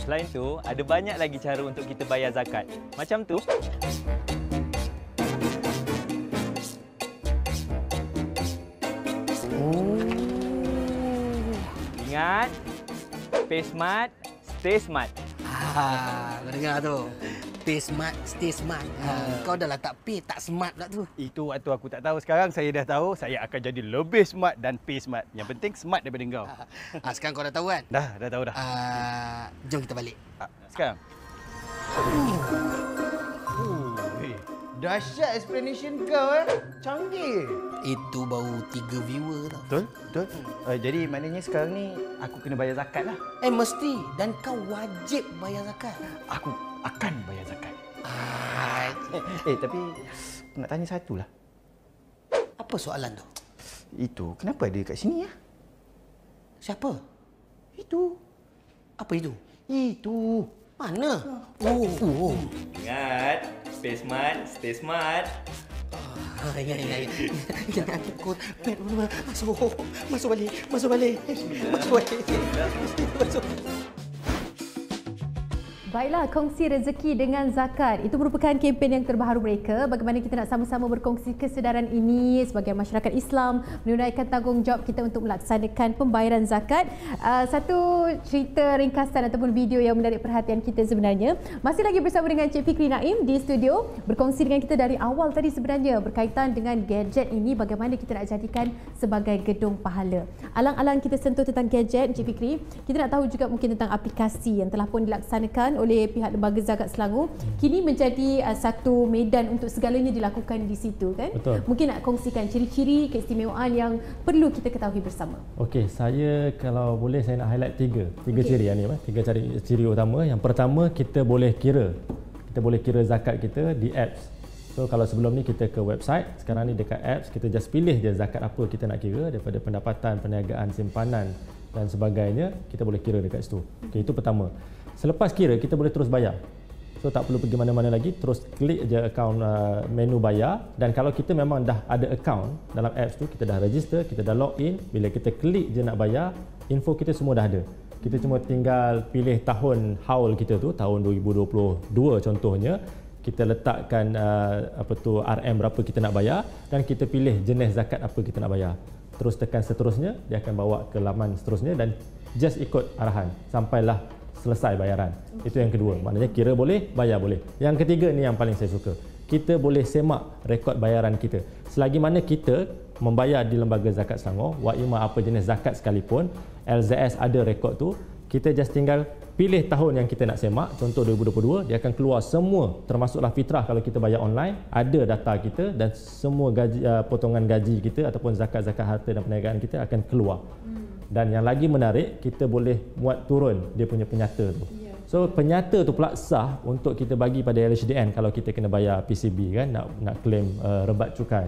S9: Selain tu, ada banyak lagi cara untuk kita bayar zakat. Macam tu. Ingat, pay smart, stay smart.
S8: Kau dengar tu. Pay smart, stay smart. Kau dah lah tak pay, tak smart pula tu.
S7: Itu waktu aku tak tahu. Sekarang saya dah tahu. Saya akan jadi lebih smart dan pay smart. Yang penting smart daripada engkau.
S8: Sekarang kau dah tahu kan?
S7: Dah tahu dah.
S8: Jom kita balik.
S7: Sekarang. Dahsyat explanation kau Canggih.
S8: Itu baru 3 viewer tau.
S7: Betul? Jadi maknanya sekarang ni aku kena bayar zakat lah.
S8: Mesti. Dan kau wajib bayar zakat.
S7: Aku akan bayar zakat. Tapi aku nak tanya satu lah.
S8: Apa soalan tu?
S7: Itu kenapa ada kat sini ya?
S8: Siapa?
S7: Itu.
S8: Apa itu?
S7: Itu.
S8: Mana?
S9: Ingat, pay smart, stay smart.
S8: Ingat. Masuk balik.
S1: Baiklah, kongsi rezeki dengan zakat. Itu merupakan kempen yang terbaru mereka. Bagaimana kita nak sama-sama berkongsi kesedaran ini sebagai masyarakat Islam, menunaikan tanggungjawab kita untuk melaksanakan pembayaran zakat. Satu cerita ringkasan ataupun video yang menarik perhatian kita sebenarnya. Masih lagi bersama dengan Cik Fikri Naim di studio. Berkongsi dengan kita dari awal tadi sebenarnya berkaitan dengan gadget ini, bagaimana kita nak jadikan sebagai gedung pahala. Alang-alang kita sentuh tentang gadget, Cik Fikri, kita nak tahu juga mungkin tentang aplikasi yang telah pun dilaksanakan oleh pihak Lembaga Zakat Selangor, kini menjadi satu medan untuk segalanya dilakukan di situ kan?
S2: Betul.
S1: Mungkin nak kongsikan ciri-ciri keistimewaan yang perlu kita ketahui bersama.
S2: Okey, saya kalau boleh saya nak highlight tiga ciri ni, tiga ciri utama. Yang pertama, kita boleh kira zakat kita di apps. So kalau sebelum ni kita ke website, sekarang ni dekat apps kita just pilih je zakat apa kita nak kira daripada pendapatan, perniagaan, simpanan dan sebagainya, kita boleh kira dekat situ. Okey, itu pertama. Selepas kira, kita boleh terus bayar. So tak perlu pergi mana-mana lagi, terus klik je akaun menu bayar. Dan kalau kita memang dah ada akaun dalam apps tu, kita dah register, kita dah log in, bila kita klik je nak bayar, info kita semua dah ada. Kita cuma tinggal pilih tahun haul kita tu, tahun 2022 contohnya. Kita letakkan RM berapa kita nak bayar dan kita pilih jenis zakat apa kita nak bayar. terus tekan seterusnya, dia akan bawa ke laman seterusnya dan just ikut arahan sampailah selesai bayaran. Itu yang kedua. Maknanya kira boleh, bayar boleh. Yang ketiga ni yang paling saya suka. Kita boleh semak rekod bayaran kita. Selagi mana kita membayar di Lembaga Zakat Selangor, wa apa jenis zakat sekalipun, LZS ada rekod tu, kita just tinggal pilih tahun yang kita nak semak, contoh 2022, dia akan keluar semua, termasuklah fitrah kalau kita bayar online, ada data kita dan semua gaji, potongan gaji kita ataupun zakat-zakat harta dan perniagaan kita akan keluar. Dan yang lagi menarik, kita boleh muat turun dia punya penyata tu. So penyata tu pula sah untuk kita bagi pada LHDN kalau kita kena bayar PCB kan, nak claim rebat cukai.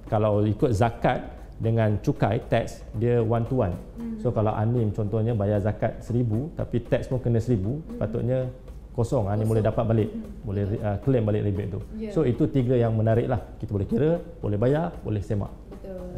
S2: Kalau ikut zakat dengan cukai, tax, dia one to one. So kalau Anim contohnya bayar zakat 1,000 tapi tax pun kena 1,000, patutnya kosong. Anim boleh dapat balik, boleh claim balik rebate tu. So itu tiga yang menarik lah. Kita boleh kira, boleh bayar, boleh semak.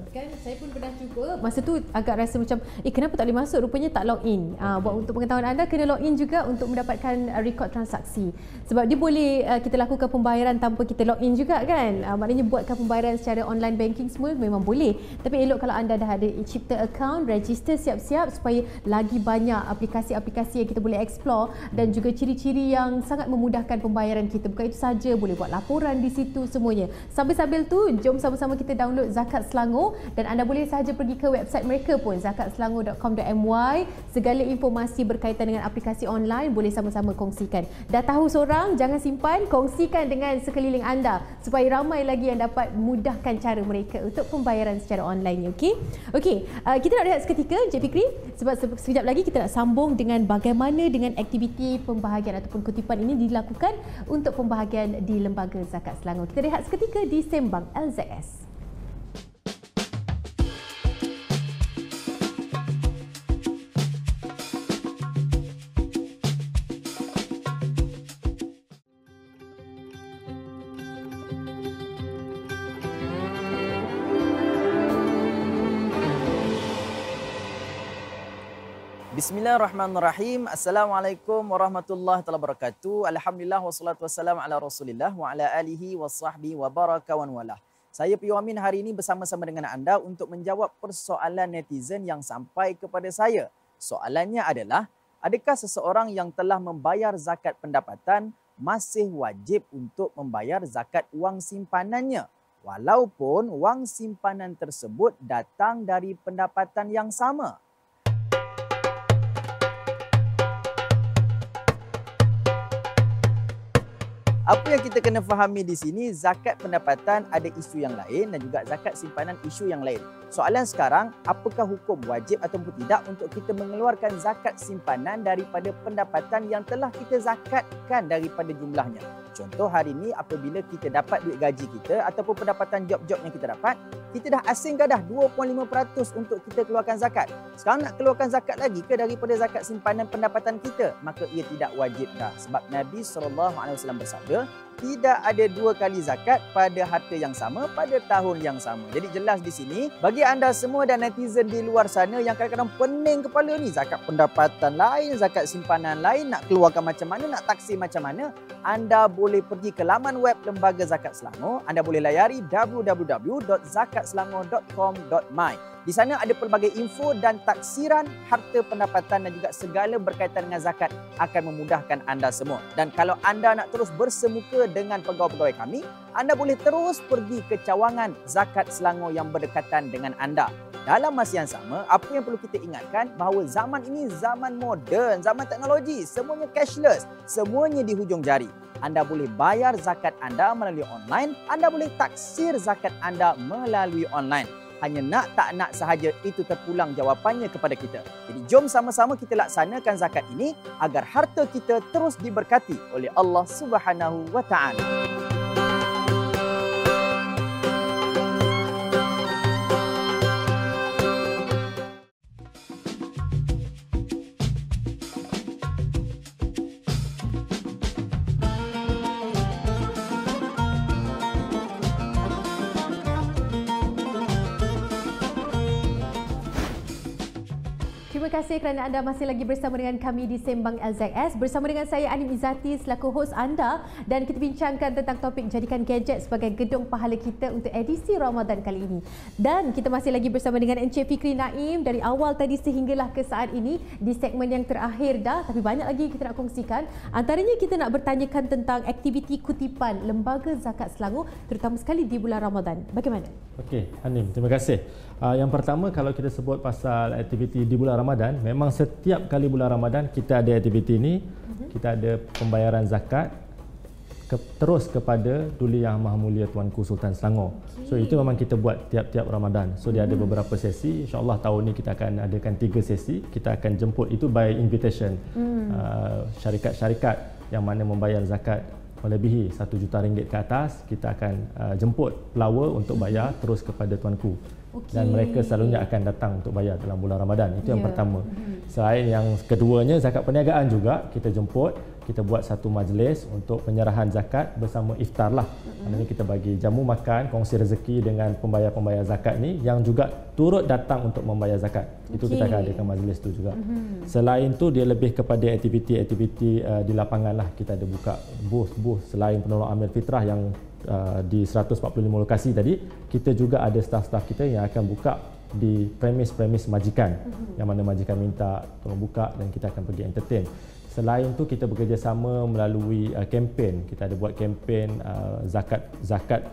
S1: Kan saya pun pernah cuba, masa tu agak rasa macam kenapa tak boleh masuk, rupanya tak log in. Buat untuk pengetahuan anda, kena log in juga untuk mendapatkan rekod transaksi. Sebab dia boleh kita lakukan pembayaran tanpa kita log in juga kan. Maknanya buatkan pembayaran secara online banking semua memang boleh. Tapi elok kalau anda dah ada cipta account, register siap-siap supaya lagi banyak aplikasi-aplikasi yang kita boleh explore dan juga ciri-ciri yang sangat memudahkan pembayaran kita. Bukan itu saja, boleh buat laporan di situ semuanya. Sambil-sambil tu, jom sama-sama kita download Zakat Selangor dan anda boleh sahaja pergi ke website mereka pun, zakatselangor.com.my. Segala informasi berkaitan dengan aplikasi online boleh sama-sama kongsikan. Dah tahu seorang, jangan simpan, kongsikan dengan sekeliling anda supaya ramai lagi yang dapat mudahkan cara mereka untuk pembayaran secara online. Okey, kita nak rehat seketika Encik Fikri, sebab sekejap lagi kita nak sambung dengan bagaimana dengan aktiviti pembahagian ataupun kutipan ini dilakukan untuk pembahagian di Lembaga Zakat Selangor. Kita rehat seketika di Sembang LZS.
S10: Bismillahirrahmanirrahim. Assalamualaikum warahmatullahi wabarakatuh. Alhamdulillah wassalatu wassalamu ala Rasulillah wa ala alihi wasahbihi wa baraka wa walah. Saya Pio Amin hari ini bersama-sama dengan anda untuk menjawab persoalan netizen yang sampai kepada saya. Soalannya adalah, adakah seseorang yang telah membayar zakat pendapatan masih wajib untuk membayar zakat wang simpanannya walaupun wang simpanan tersebut datang dari pendapatan yang sama? Apa yang kita kena fahami di sini, zakat pendapatan ada isu yang lain dan juga zakat simpanan isu yang lain. Soalan sekarang, apakah hukum wajib ataupun tidak untuk kita mengeluarkan zakat simpanan daripada pendapatan yang telah kita zakatkan daripada jumlahnya? Contoh hari ini apabila kita dapat duit gaji kita ataupun pendapatan job-job yang kita dapat, kita dah asingkan dah 2.5% untuk kita keluarkan zakat. Sekarang nak keluarkan zakat lagi ke daripada zakat simpanan pendapatan kita? Maka ia tidak wajib dah. Sebab Nabi SAW bersabda, tidak ada dua kali zakat pada harta yang sama pada tahun yang sama. Jadi jelas di sini, bagi anda semua dan netizen di luar sana yang kadang-kadang pening kepala ni, zakat pendapatan lain, zakat simpanan lain, nak keluarkan macam mana, nak taksir macam mana, anda boleh pergi ke laman web Lembaga Zakat Selangor. Anda boleh layari www.zakatselangor.com.my. Di sana ada pelbagai info dan taksiran harta pendapatan dan juga segala berkaitan dengan zakat akan memudahkan anda semua. Dan kalau anda nak terus bersemuka dengan pegawai-pegawai kami, anda boleh terus pergi ke cawangan Zakat Selangor yang berdekatan dengan anda. Dalam masa yang sama, apa yang perlu kita ingatkan bahawa zaman ini zaman moden, zaman teknologi, semuanya cashless, semuanya di hujung jari. Anda boleh bayar zakat anda melalui online, anda boleh taksir zakat anda melalui online. Hanya nak tak nak sahaja itu terpulang jawapannya kepada kita. Jadi jom sama-sama kita laksanakan zakat ini agar harta kita terus diberkati oleh Allah Subhanahu wa taala.
S1: Terima terima kasih kerana anda masih lagi bersama dengan kami di Sembang LZS. Bersama dengan saya Anim Izzati selaku hos anda, dan kita bincangkan tentang topik jadikan gadget sebagai gedung pahala kita untuk edisi Ramadan kali ini. Dan kita masih lagi bersama dengan Encik Fikri Naim dari awal tadi sehinggalah ke saat ini di segmen yang terakhir dah, tapi banyak lagi kita nak kongsikan. Antaranya kita nak bertanyakan tentang aktiviti kutipan Lembaga Zakat Selangor terutama sekali di bulan Ramadan. Bagaimana?
S2: Okey, Anim, terima kasih. Yang pertama, kalau kita sebut pasal aktiviti di bulan Ramadan, memang setiap kali bulan Ramadan kita ada aktiviti ini, kita ada pembayaran zakat terus kepada Duli Yang Maha Mulia Tuanku Sultan Selangor. So itu memang kita buat tiap-tiap Ramadan. So dia ada beberapa sesi. InsyaAllah tahun ni kita akan adakan 3 sesi. Kita akan jemput, itu by invitation, syarikat-syarikat yang mana membayar zakat melebihi RM1 juta ke atas, kita akan jemput pelawa untuk bayar terus kepada tuanku. Dan mereka selalunya akan datang untuk bayar dalam bulan Ramadan. Itu yang pertama. Selain yang keduanya, zakat perniagaan juga kita jemput. Kita buat satu majlis untuk penyerahan zakat bersama iftar lah. Maknanya kita bagi jamu makan, kongsi rezeki dengan pembayar-pembayar zakat ni yang juga turut datang untuk membayar zakat. Itu kita akan adakan majlis tu juga. Selain tu dia lebih kepada aktiviti-aktiviti di lapangan lah. Kita ada buka booth selain penolong amal fitrah yang di 145 lokasi tadi, kita juga ada staf-staf kita yang akan buka di premis-premis majikan, yang mana majikan minta tolong buka dan kita akan pergi entertain. Selain tu kita bekerjasama melalui kempen. Kita ada buat kempen zakat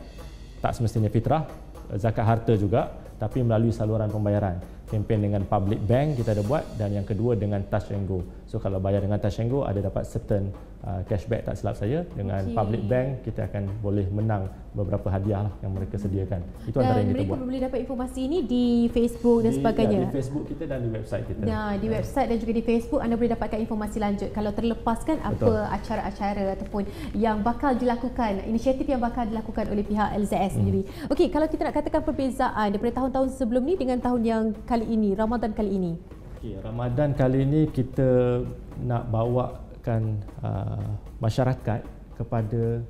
S2: tak semestinya fitrah, zakat harta juga, tapi melalui saluran pembayaran. Kempen dengan public bank kita ada buat, dan yang kedua dengan Touch and Go. So kalau bayar dengan Touch and Go ada dapat certain cashback tak silap saya. Dengan public bank kita akan boleh menang beberapa hadiah lah yang mereka sediakan. Itu antara yang kita buat.
S1: Mereka boleh dapat informasi ini di Facebook dan sebagainya.
S2: Di Facebook kita dan di website kita.
S1: Di website dan juga di Facebook anda boleh dapatkan informasi lanjut. Kalau terlepaskan apa acara-acara ataupun yang bakal dilakukan, inisiatif yang bakal dilakukan oleh pihak LZS sendiri. Okey, kalau kita nak katakan perbezaan daripada tahun-tahun sebelum ni dengan tahun yang kali ini, Ramadan kali ini.
S2: Okey, Ramadan kali ini kita nak bawakan masyarakat kepada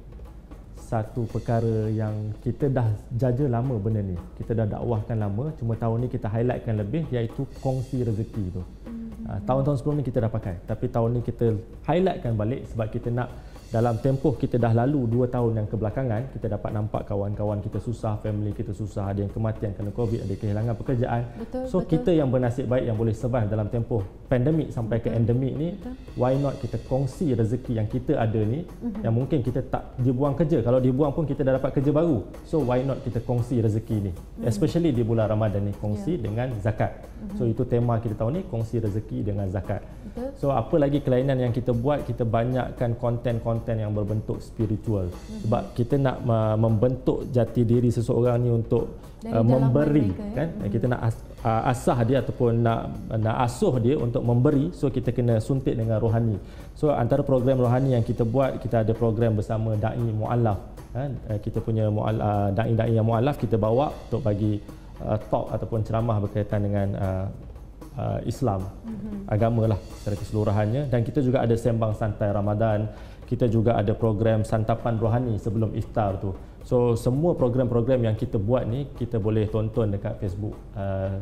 S2: satu perkara yang kita dah jaja lama benda ni. Kita dah dakwahkan lama, cuma tahun ni kita highlightkan lebih, iaitu kongsi rezeki tu. Tahun-tahun sebelum ni kita dah pakai, tapi tahun ni kita highlightkan balik sebab kita nak dalam tempoh kita dah lalu 2 tahun yang kebelakangan, kita dapat nampak kawan-kawan kita susah, family kita susah, ada yang kematian kerana COVID, ada kehilangan pekerjaan. Kita yang bernasib baik yang boleh survive dalam tempoh pandemik sampai ke endemik ni, why not kita kongsi rezeki yang kita ada ni, yang mungkin kita tak dibuang kerja, kalau dibuang pun kita dah dapat kerja baru. So why not kita kongsi rezeki ni, especially di bulan Ramadan ni, kongsi dengan zakat. So itu tema kita tahun ni, kongsi rezeki dengan zakat. So apa lagi kelainan yang kita buat, kita banyakkan konten-konten yang berbentuk spiritual. Sebab kita nak membentuk jati diri seseorang ni untuk memberi mereka, kan? Kita nak asah dia ataupun nak asuh dia untuk memberi. So kita kena suntik dengan rohani. So antara program rohani yang kita buat, kita ada program bersama dai muallaf, kan? Kita punya dai-dai yang muallaf kita bawa untuk bagi talk ataupun ceramah berkaitan dengan Islam, agama lah secara keseluruhannya. Dan kita juga ada sembang santai Ramadan. Kita juga ada program santapan rohani sebelum iftar tu. So semua program-program yang kita buat ni kita boleh tonton dekat Facebook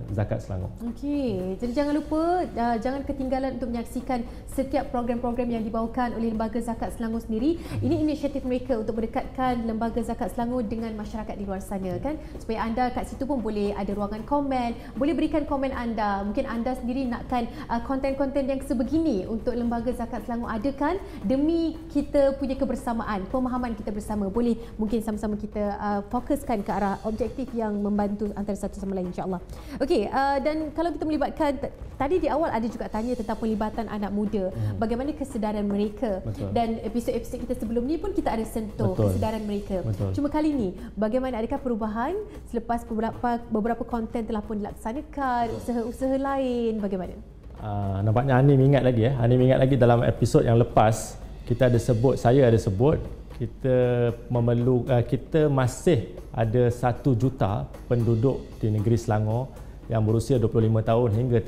S2: Zakat Selangor. Okey,
S1: jadi jangan lupa jangan ketinggalan untuk menyaksikan setiap program-program yang dibawakan oleh Lembaga Zakat Selangor sendiri. Ini inisiatif mereka untuk mendekatkan Lembaga Zakat Selangor dengan masyarakat di luar sana, kan, supaya anda kat situ pun boleh ada ruangan komen, boleh berikan komen anda. Mungkin anda sendiri nakkan konten-konten yang sebegini untuk Lembaga Zakat Selangor adakan demi kita punya kebersamaan, pemahaman kita bersama. Boleh mungkin sama-sama kita fokuskan ke arah objektif yang membantu antara satu sama lain, insya-Allah. Okey, dan kalau kita melibatkan, tadi di awal ada juga tanya tentang pelibatan anak muda, bagaimana kesedaran mereka. Dan episod-episod kita sebelum ni pun kita ada sentuh kesedaran mereka. Cuma kali ni bagaimana, adakah perubahan selepas beberapa konten telah pun dilaksanakan, usaha-usaha lain, bagaimana?
S2: Nampaknya Anim ingat lagi Anim ingat lagi dalam episod yang lepas kita ada sebut, saya ada sebut kita masih ada 1 juta penduduk di negeri Selangor yang berusia 25 tahun hingga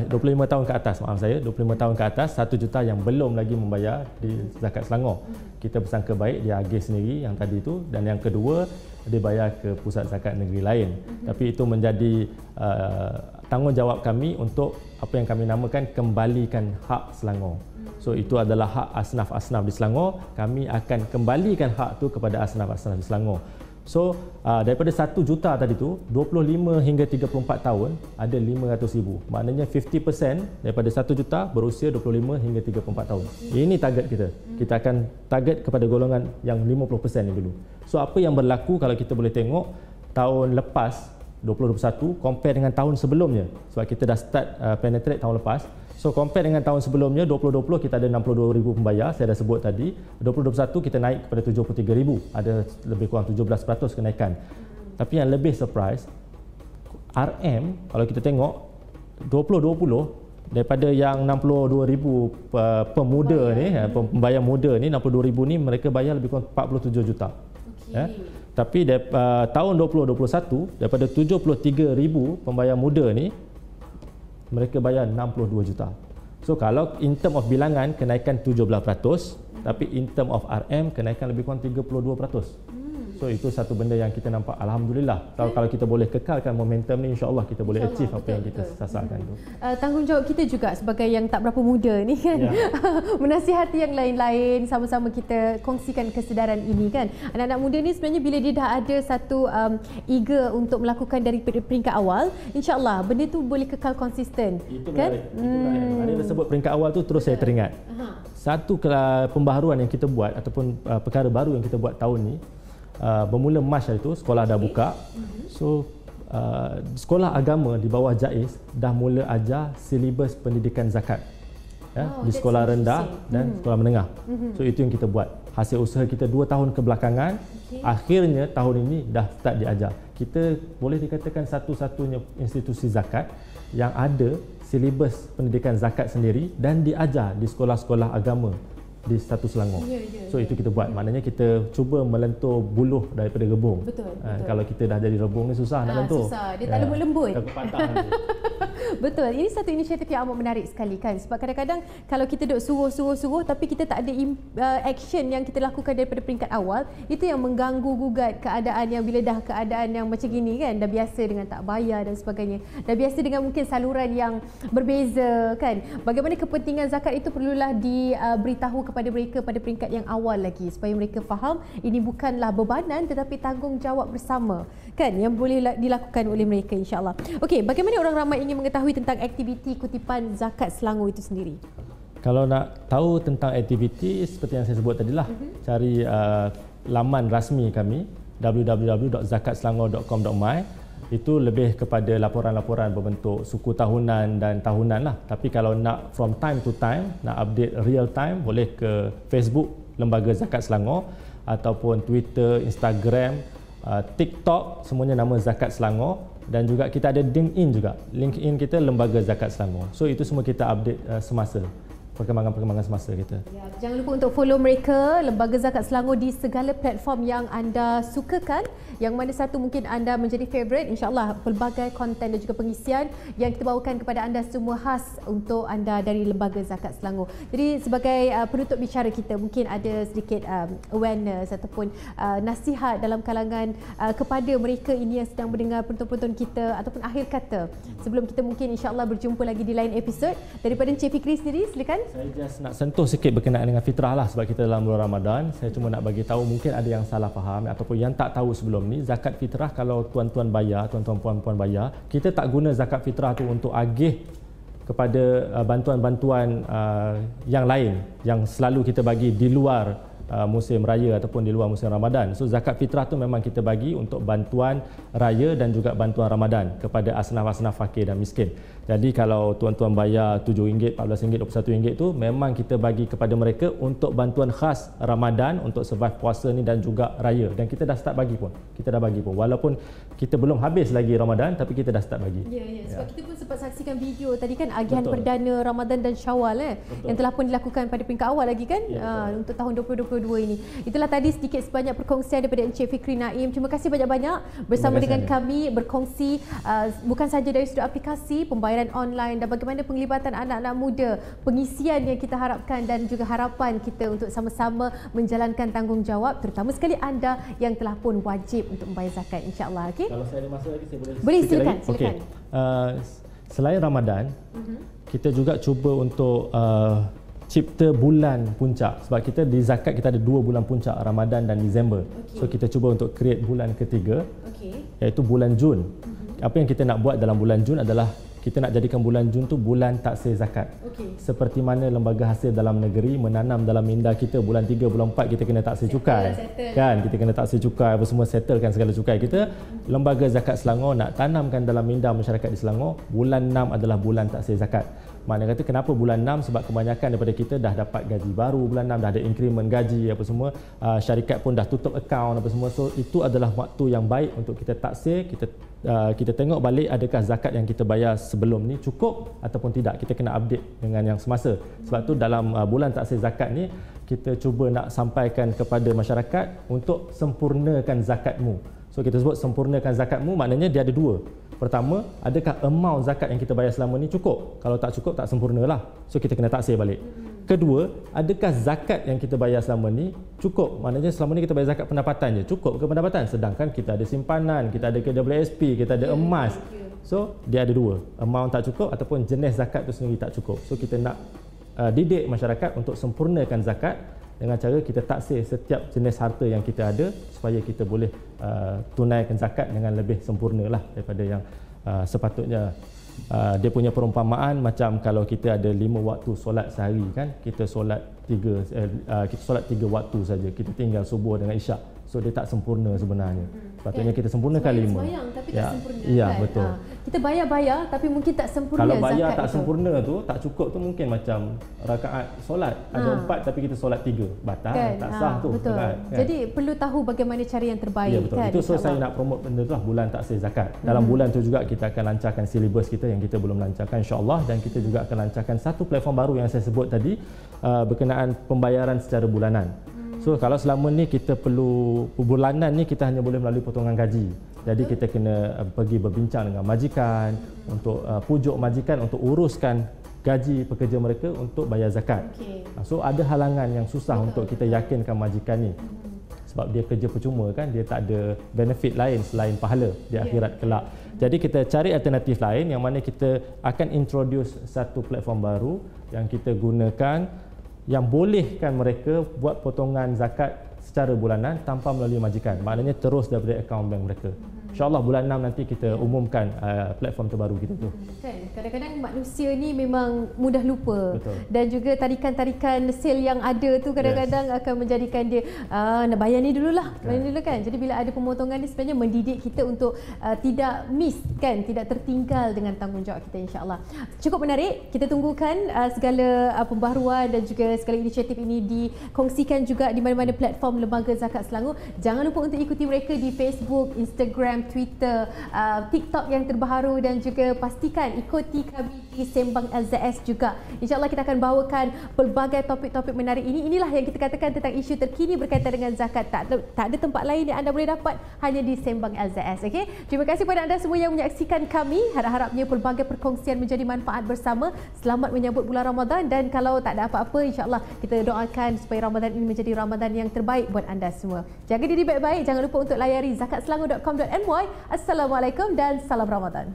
S2: 25 tahun ke atas, 25 tahun ke atas, 1 juta yang belum lagi membayar di Zakat Selangor. Kita bersangka baik dia agih sendiri yang tadi itu, dan yang kedua dia bayar ke pusat zakat negeri lain. Tapi itu menjadi tanggungjawab kami untuk apa yang kami namakan kembalikan hak Selangor. So itu adalah hak asnaf-asnaf di Selangor. Kami akan kembalikan hak tu kepada asnaf-asnaf di Selangor. So daripada 1 juta tadi tu, 25 hingga 34 tahun ada 500,000. Maknanya 50% daripada 1 juta berusia 25 hingga 34 tahun. Ini target kita. Kita akan target kepada golongan yang 50% ni dulu. So apa yang berlaku kalau kita boleh tengok tahun lepas 2021 compare dengan tahun sebelumnya, sebab kita dah start penetrate tahun lepas. So compare dengan tahun sebelumnya 2020 kita ada 62,000 pembayar, saya dah sebut tadi. 2021 kita naik kepada 73,000, ada lebih kurang 17% kenaikan. Tapi yang lebih surprise, RM kalau kita tengok 2020 daripada yang 62,000 pemuda ni, pembayar muda ni, 62,000 ni mereka bayar lebih kurang 47 juta. Tapi tahun 2021 daripada 73,000 pembayar muda ni mereka bayar 62 juta. So kalau in term of bilangan kenaikan 17%, tapi in term of RM kenaikan lebih kurang 32%. So itu satu benda yang kita nampak, alhamdulillah. Kalau kita boleh kekalkan momentum ni, insya-Allah kita boleh achieve apa yang kita sasarkan tu.
S1: Tanggungjawab kita juga sebagai yang tak berapa muda ni kan, menasihati yang lain-lain, sama-sama kita kongsikan kesedaran ini kan. Anak-anak muda ni sebenarnya bila dia dah ada satu eager untuk melakukan dari peringkat awal, insya-Allah benda tu boleh kekal konsisten.
S2: Itu
S1: kan?
S2: Ada yang sebut peringkat awal tu terus saya teringat. Satu pembaharuan yang kita buat ataupun perkara baru yang kita buat tahun ni, bermula Mac itu sekolah dah buka. So sekolah agama di bawah JAIS dah mula ajar silibus pendidikan zakat di sekolah rendah dan sekolah menengah. So itu yang kita buat. Hasil usaha kita 2 tahun kebelakangan, akhirnya tahun ini dah start diajar. Kita boleh dikatakan satu-satunya institusi zakat yang ada silibus pendidikan zakat sendiri dan diajar di sekolah-sekolah agama di satu Selangor. So itu kita buat. Maknanya kita cuba melentur buluh daripada rebung.
S1: Betul.
S2: Kalau kita dah jadi rebung ni susah nak lentur.
S1: Susah. Dia tak lembut-lembut. Betul. Ini satu inisiatif yang amat menarik sekali kan. Sebab kadang-kadang kalau kita duk suruh tapi kita tak ada action yang kita lakukan daripada peringkat awal, itu yang mengganggu gugat keadaan yang bila dah keadaan yang macam gini kan, dah biasa dengan tak bayar dan sebagainya. Dah biasa dengan mungkin saluran yang berbeza kan. Bagaimana kepentingan zakat itu perlulah diberitahu kepada mereka pada peringkat yang awal lagi supaya mereka faham ini bukanlah bebanan tetapi tanggungjawab bersama kan yang boleh dilakukan oleh mereka, insya-Allah. Okey, bagaimana orang ramai ingin mengetahui tentang aktiviti kutipan zakat Selangor itu sendiri?
S2: Kalau nak tahu tentang aktiviti seperti yang saya sebut tadilah, cari laman rasmi kami www.zakatselangor.com.my. Itu lebih kepada laporan-laporan berbentuk suku tahunan dan tahunan lah. Tapi kalau nak from time to time, nak update real time, boleh ke Facebook Lembaga Zakat Selangor ataupun Twitter, Instagram, TikTok, semuanya nama Zakat Selangor. Dan juga kita ada LinkedIn juga. LinkedIn kita Lembaga Zakat Selangor. So itu semua kita update semasa. Perkembangan-perkembangan semasa kita.
S1: Jangan lupa untuk follow mereka, Lembaga Zakat Selangor, di segala platform yang anda sukakan. Yang mana satu mungkin anda menjadi favourite, insya-Allah pelbagai konten dan juga pengisian yang kita bawakan kepada anda semua khas untuk anda dari Lembaga Zakat Selangor. Jadi sebagai penutup bicara kita, mungkin ada sedikit awareness ataupun nasihat dalam kalangan kepada mereka ini yang sedang mendengar penonton-penonton kita ataupun akhir kata sebelum kita mungkin insya-Allah berjumpa lagi di lain episod. Daripada Encik Fikri sendiri, silakan.
S2: Saya just nak sentuh sikit berkenaan dengan fitrah lah sebab kita dalam bulan Ramadan. Saya cuma nak bagi tahu, mungkin ada yang salah faham ataupun yang tak tahu sebelum ni, zakat fitrah kalau tuan-tuan bayar, tuan-tuan puan-puan bayar, kita tak guna zakat fitrah tu untuk agih kepada bantuan-bantuan yang lain yang selalu kita bagi di luar musim raya ataupun di luar musim Ramadan. So zakat fitrah tu memang kita bagi untuk bantuan raya dan juga bantuan Ramadan kepada asnaf-asnaf fakir dan miskin. Jadi kalau tuan-tuan bayar RM7, RM14, RM21 tu memang kita bagi kepada mereka untuk bantuan khas Ramadan untuk survive puasa ni dan juga raya. Dan kita dah start bagi pun. Kita dah bagi pun. Walaupun kita belum habis lagi Ramadan tapi kita dah start bagi.
S1: Ya. Sebab kita pun sempat saksikan video tadi kan, agihan perdana Ramadan dan Syawal yang telah pun dilakukan pada peringkat awal lagi kan untuk tahun 2022 ini. Itulah tadi sedikit sebanyak perkongsian daripada Encik Fikri Naim. Terima kasih banyak-banyak bersama dengan kami berkongsi bukan saja dari sudut aplikasi, pembayaran online dan bagaimana penglibatan anak-anak muda, pengisian yang kita harapkan dan juga harapan kita untuk sama-sama menjalankan tanggungjawab, terutama sekali anda yang telah pun wajib untuk membayar zakat, insya-Allah. Okey.
S2: Kalau saya ada masa lagi, saya boleh
S1: silakan.
S2: Okay. selain Ramadan, kita juga cuba untuk cipta bulan puncak. Sebab kita di zakat kita ada 2 bulan puncak, Ramadan dan Disember. So kita cuba untuk create bulan ketiga, iaitu bulan Jun. Apa yang kita nak buat dalam bulan Jun adalah kita nak jadikan bulan Jun tu bulan taksir zakat. Seperti mana lembaga hasil dalam negeri menanam dalam minda kita bulan 3, bulan 4 kita kena taksir cukai. Kan? Kita kena taksir cukai, apa semua settlekan segala cukai kita. Lembaga zakat Selangor nak tanamkan dalam minda masyarakat di Selangor, bulan 6 adalah bulan taksir zakat. Maknanya kata kenapa bulan 6? Sebab kebanyakan daripada kita dah dapat gaji baru bulan 6, dah ada increment gaji apa semua, syarikat pun dah tutup akaun apa semua. So itu adalah waktu yang baik untuk kita taksir, kita tengok balik adakah zakat yang kita bayar sebelum ni cukup ataupun tidak. Kita kena update dengan yang semasa. Sebab tu dalam bulan taksir zakat ni kita cuba nak sampaikan kepada masyarakat untuk sempurnakan zakatmu. So kita sebut sempurnakan zakatmu, maknanya dia ada 2. Pertama, adakah amount zakat yang kita bayar selama ni cukup? Kalau tak cukup, tak sempurnalah. So kita kena taksir balik. Kedua, adakah zakat yang kita bayar selama ni cukup? Maknanya selama ni kita bayar zakat pendapatan je. Cukup ke pendapatan? Sedangkan kita ada simpanan, kita ada KWSP, kita ada emas. So dia ada 2. Amount tak cukup ataupun jenis zakat tu sendiri tak cukup. So kita nak didik masyarakat untuk sempurnakan zakat dengan cara kita taksir setiap jenis harta yang kita ada supaya kita boleh tunaikan zakat dengan lebih sempurna lah daripada yang sepatutnya. Dia punya perumpamaan macam kalau kita ada 5 waktu solat sehari kan, kita solat 3 waktu saja, kita tinggal subuh dengan isyak. So dia tak sempurna sebenarnya. Patutnya kita sempurnakan 5.
S1: Sembayang tapi tak sempurna.
S2: Ya,
S1: kan?
S2: betul.
S1: Kita bayar tapi mungkin tak sempurna
S2: kalau
S1: zakat.
S2: Kalau bayar tak
S1: itu
S2: sempurna tu, tak cukup tu mungkin macam rakaat solat. Ada 4 tapi kita solat 3. Batal,
S1: kan?
S2: tak sah tu.
S1: Betul.
S2: Kan?
S1: Jadi perlu tahu bagaimana cara yang terbaik.
S2: Ya, betul.
S1: Kan?
S2: Itu so saya nak promote benda tu lah, bulan taksir zakat. Dalam bulan tu juga kita akan lancarkan silibus kita yang kita belum lancarkan insya-Allah, dan kita juga akan lancarkan satu platform baru yang saya sebut tadi berkenaan pembayaran secara bulanan. So kalau selama ni kita perlu bulanan ni kita hanya boleh melalui potongan gaji. Jadi kita kena pergi berbincang dengan majikan untuk pujuk majikan untuk uruskan gaji pekerja mereka untuk bayar zakat. So ada halangan yang susah untuk kita yakinkan majikan ni. Sebab dia kerja percuma kan, dia tak ada benefit lain selain pahala di akhirat kelak. Jadi kita cari alternatif lain yang mana kita akan introduce satu platform baru yang kita gunakan yang bolehkan mereka buat potongan zakat secara bulanan tanpa melalui majikan. Maknanya terus daripada akaun bank mereka. InsyaAllah bulan 6 nanti kita umumkan platform terbaru kita tu.
S1: Kan, kadang-kadang manusia ni memang mudah lupa.
S2: Betul.
S1: Dan juga tarikan-tarikan sel yang ada tu kadang-kadang akan menjadikan dia nak bayar ni dululah, bayar dulu kan. Jadi bila ada pemotongan ni sebenarnya mendidik kita untuk tidak miss kan, tidak tertinggal dengan tanggungjawab kita insya-Allah. Cukup menarik. Kita tunggukan segala pembaharuan dan juga segala inisiatif ini dikongsikan juga di mana-mana platform Lembaga Zakat Selangor. Jangan lupa untuk ikuti mereka di Facebook, Instagram, Twitter, TikTok yang terbaru, dan juga pastikan ikuti kami di Sembang LZS juga. InsyaAllah kita akan bawakan pelbagai topik-topik menarik ini. Inilah yang kita katakan tentang isu terkini berkaitan dengan zakat. Tak ada tempat lain yang anda boleh dapat, hanya di Sembang LZS. Okay? Terima kasih kepada anda semua yang menyaksikan kami. Harap-harapnya pelbagai perkongsian menjadi manfaat bersama. Selamat menyambut bulan Ramadan, dan kalau tak ada apa-apa, insyaAllah kita doakan supaya Ramadan ini menjadi Ramadan yang terbaik buat anda semua. Jaga diri baik-baik. Jangan lupa untuk layari zakatselangor.com.my. Assalamualaikum dan salam Ramadan.